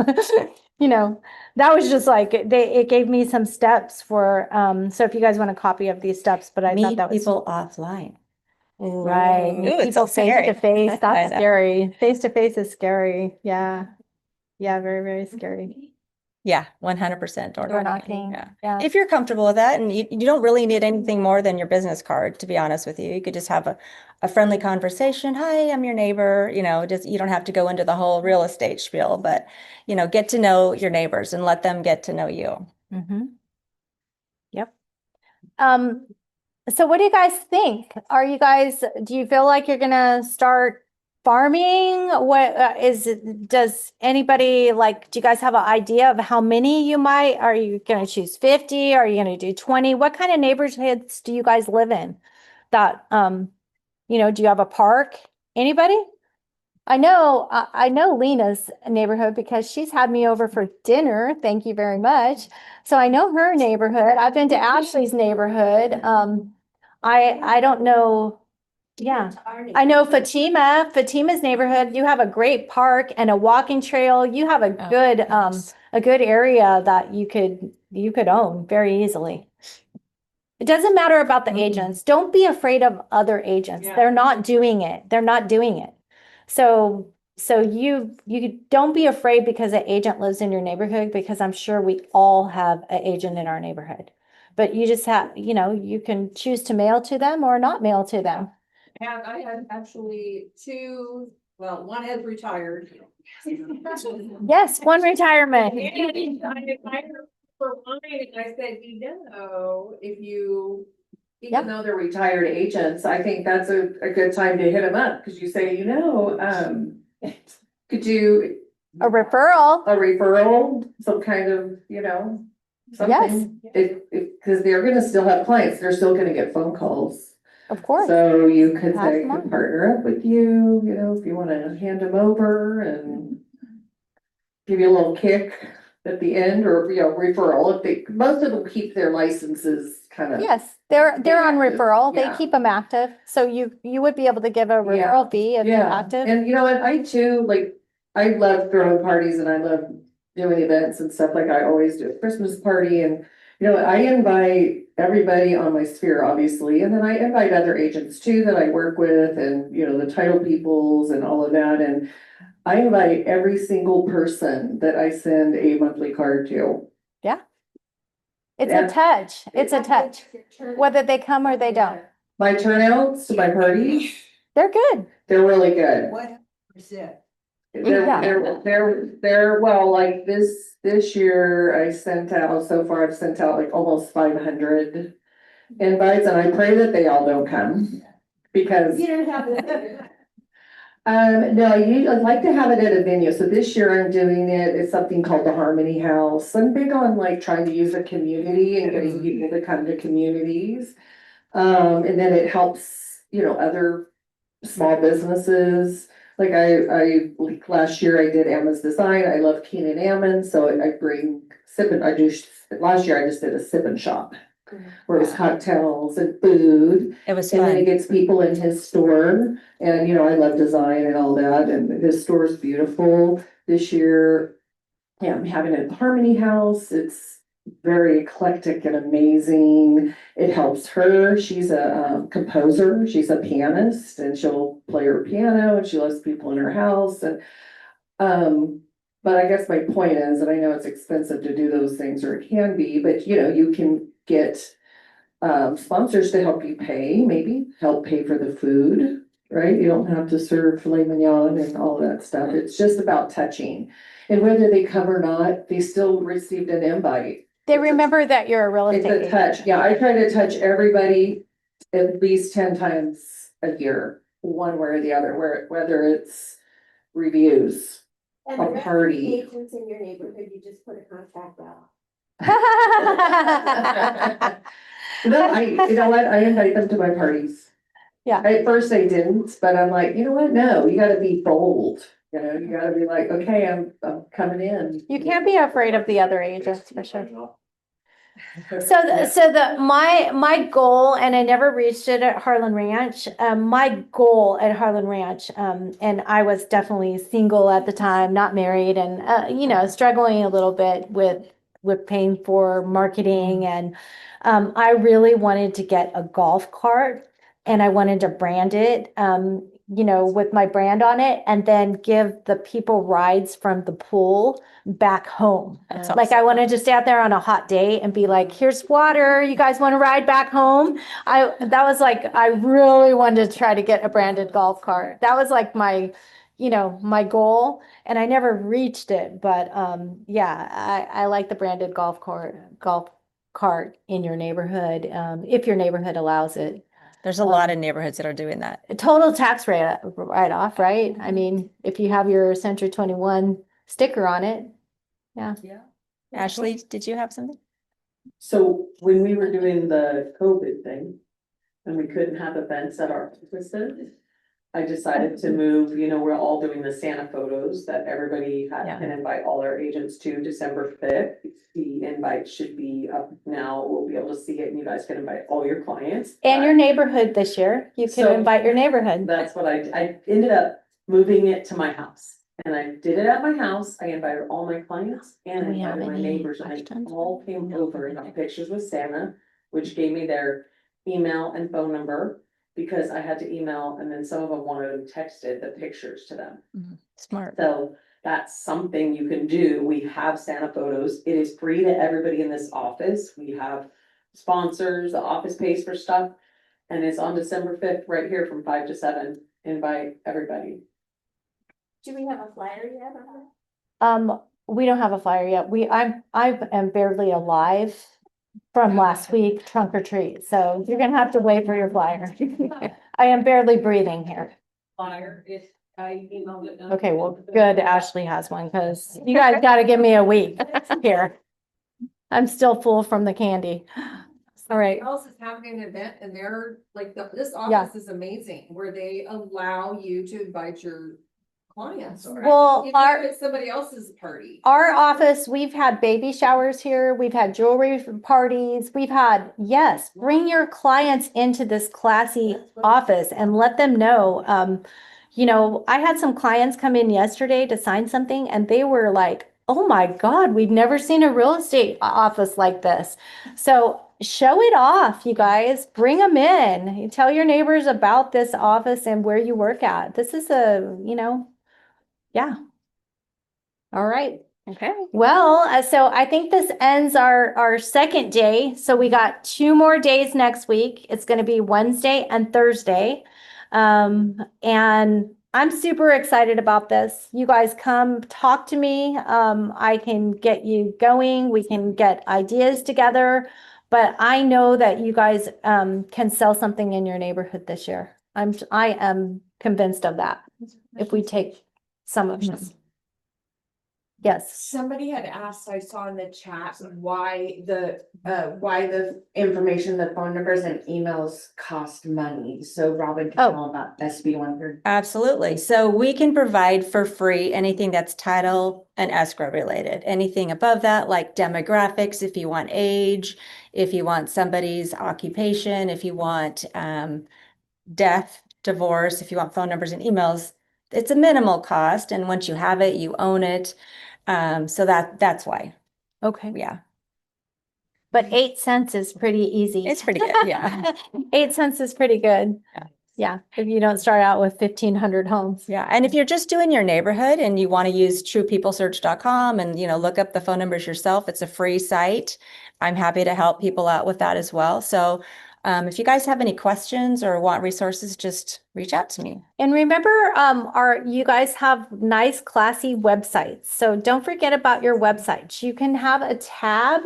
you know, that was just like, it gave me some steps for, so if you guys want a copy of these steps, but I thought Meet that was. people offline. Right. Ooh, Meet it's so people face scary. to face. I That's know. scary. Face to face is scary. Yeah. Yeah. Very, very scary. Yeah, 100% Door knocking. Yeah. Yeah. If you're comfortable with that, and you don't really need anything more than your business card, to be honest with you. You could just have a friendly conversation. Hi, I'm your neighbor. Just you don't have to go into the whole real estate spiel, but get to know your neighbors and let them get to know you. Mm-hmm. Yep. So what do you guys think? Do you feel like you're gonna start farming? Does anybody do you guys have an idea of how many are you gonna choose 50? Are you gonna do 20? What kind of neighborhoods do you guys live in? Do you have a park? Anybody? I know Lena's neighborhood because she's had me over for dinner. Thank you very much. So I know her neighborhood. I've been to Ashley's neighborhood. I don't know. Yeah. I know Fatima's neighborhood. You have a great park and a walking trail. You have a good area that you could own very easily. It doesn't matter about the agents. Don't be afraid of other agents. Yeah. They're not doing it. So you don't be afraid because an agent lives in your neighborhood, because I'm sure we all have an agent in our neighborhood. But you just have, you can choose to mail to them or not mail to them. And I had actually one has retired. Yes, one retirement. And I invited her for wine, and I said, if you, Even though they're retired agents, I think that's a good time to hit them up, because you say, could you, A referral. some kind of, something. Because they're gonna still have clients, they're still gonna get phone calls. Of course. So you could Pass say, them on. partner up with you, if you wanna hand them over and give you a little kick at the end, or, referral. Most of them keep their licenses kind of. Yes, they're on referral. They Yeah. keep them active. So you would be able to give a referral fee if they're active. And what, I too, I love throwing parties and I love doing events and stuff, I always do a Christmas party, and I invite everybody on my sphere, obviously, and then I invite other agents too that I work with, and the title peoples and all of that, and I invite every single person that I send a monthly card to. Yeah. It's Yeah. a touch. It's a touch. Whether they come or they don't. My turnouts to my parties, They're good. they're really good. What percent? They're well, this year I sent out, so far I've sent out almost 500 invites, and I pray that they all don't come, because. You don't have the. No, I'd like to have it at a venue. So this year I'm doing it's something called the Harmony House. I'm big on trying to use a community and getting people to come to communities. And then it helps, other small businesses. Last year I did Ammon's Design. I love Keenan Ammon. So I bring last year I just did a sip and shop, where it was cocktails and food. It was And then fun. he gets people in his store, and I love design and all that, and his store is beautiful. This year, I'm having it at the Harmony House. It's very eclectic and amazing. It helps her. She's a composer. She's a pianist, and she'll play her piano, and she loves people in her house. And but I guess my point is, and I know it's expensive to do those things, or it can be, but you can get sponsors to help you help pay for the food, right? You don't have to serve filet mignon and all that stuff. It's just about touching. And whether they come or not, they still received an invite. They remember that you're a real It's estate a agent. touch. Yeah, I try to touch everybody at least 10 times a year, one way or the other, whether it's reviews. And the A rest of party. the agents in your neighborhood, you just put a contract out. No, you know what? I invite them to my parties. Yeah. At first I didn't, but I'm like, you know what? No, you gotta be bold. You gotta be like, okay, I'm coming in. You can't be afraid of the other agents, for sure. My goal, and I never reached it at Harlan Ranch. My goal at Harlan Ranch, and I was definitely single at the time, not married, and struggling a little bit with paying for marketing, and I really wanted to get a golf cart, and I wanted to brand it. you know, with my brand on it, and then give the people rides from the pool back home. That's Like I wanted to stay out there on a hot day and be like, here's water. You guys want to ride back home? That was like, I really wanted to try to get a branded golf cart. That was like my, you know, my goal, and I never reached it. But yeah, I like the branded golf cart in your neighborhood, if your neighborhood allows it. There's a lot of neighborhoods that are doing that. A total tax write-off, right? I mean, if you have your C21 sticker on it. Yeah. Ashley, did you have something? So when we were doing the COVID thing, and we couldn't have events at our offices, I decided to move, you know, we're all doing the Santa photos that everybody can invite all our agents to December 5th. The invite should be up now. We'll be able to see it and you guys can invite all your clients. And your neighborhood this year. You can So, invite your neighborhood. That's what I ended up moving it to my house. And I did it at my house. I invited all my clients and I Do we have invited my any neighbors and they questions? all came over and got pictures with Santa, which gave me their email and phone number because I had to email and then some of them wanted them texted the pictures to them. Smart. So that's something you can do. We have Santa photos. It is free to everybody in this office. We have sponsors, the office pays for stuff. And it's on December 5th, right here from 5 to 7. Invite everybody. Do we have a flyer yet on that? We don't have a flyer yet. I am barely alive from last week, trunk or treat. So you're gonna have to wait for your flyer. I am barely breathing here. Flyer, if I emailed it. Okay, well, good. Ashley has one because you guys got to give me a week here. I'm still full from the candy. All right. Else is having an event and they're like, this Yeah. office is amazing, where they allow you to invite your clients. Or Well, even our- if it's somebody else's party. Our office, we've had baby showers here. We've had jewelry parties. We've had, yes, bring your clients into this classy office and let them know. You know, I had some clients come in yesterday to sign something and they were like, oh my God, we've never seen a real estate office like this. So show it off, you guys. Bring them in. You tell your neighbors about this office and where you work at. This is yeah. All right. Okay. Well, so I think this ends our second day. So we got 2 more days next week. It's going to be Wednesday and Thursday. And I'm super excited about this. You guys come talk to me. I can get you going. We can get ideas together. But I know that you guys can sell something in your neighborhood this year. I am convinced of that. If we take some of this. Yes. Somebody had asked, I saw in the chat, why the information, the phone numbers and emails cost money. So Robin can tell about SB 130. Absolutely. So we can provide for free anything that's title and escrow related. Anything above that, like demographics, if you want age, if you want somebody's occupation, if you want death, divorce, if you want phone numbers and emails, it's a minimal cost. And once you have it, you own it. So that's why. Okay. Yeah. But 8 cents is pretty easy. It's pretty good. Yeah. 8 cents is pretty good. Yeah. Yeah. If you don't start out with 1,500 homes. Yeah. And if you're just doing your neighborhood and you want to use truepeoplesearch.com and, look up the phone numbers yourself, it's a free site. I'm happy to help people out with that as well. So if you guys have any questions or want resources, just reach out to me. And remember, you guys have nice, classy websites. So don't forget about your websites. You can have a tab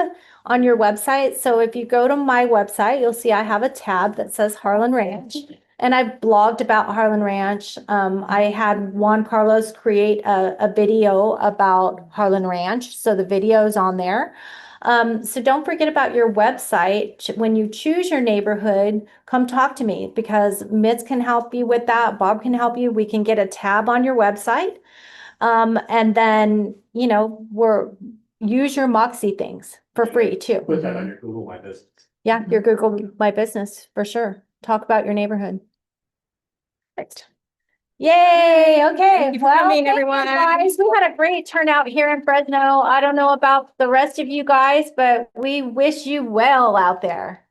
on your website. So if you go to my website, you'll see I have a tab that says Harlan Ranch. And I've blogged about Harlan Ranch. I had Juan Carlos create a video about Harlan Ranch. So the video is on there. So don't forget about your website. When you choose your neighborhood, come talk to me because Mitz can help you with that. Bob can help you. We can get a tab on your website. And then, use your Moxy things for free too. Put that on your Google My Business. Yeah, your Google My Business for sure. Talk about your neighborhood. Perfect. Yay. Okay. Thank you for coming, thank you, everyone. guys. We had a great turnout here in Fresno. I don't know about the rest of you guys, but we wish you well out there.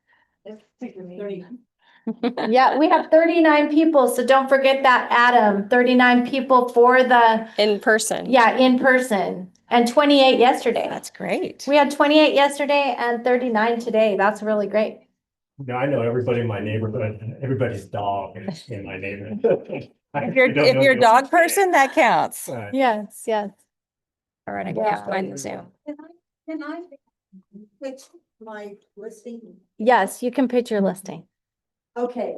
Yeah, we have 39 people, so don't forget that, Adam, 39 people for the, In person. yeah, in person, and 28 yesterday. That's great. We had 28 yesterday and 39 today. That's really great. Now, I know everybody in my neighborhood, everybody's dog is in my neighborhood. If you're a dog person, that counts. Right. Yes, yes. All right, I Yeah. can't find the Zoom. Can I pitch my listing? Yes, you can pitch your listing. Okay,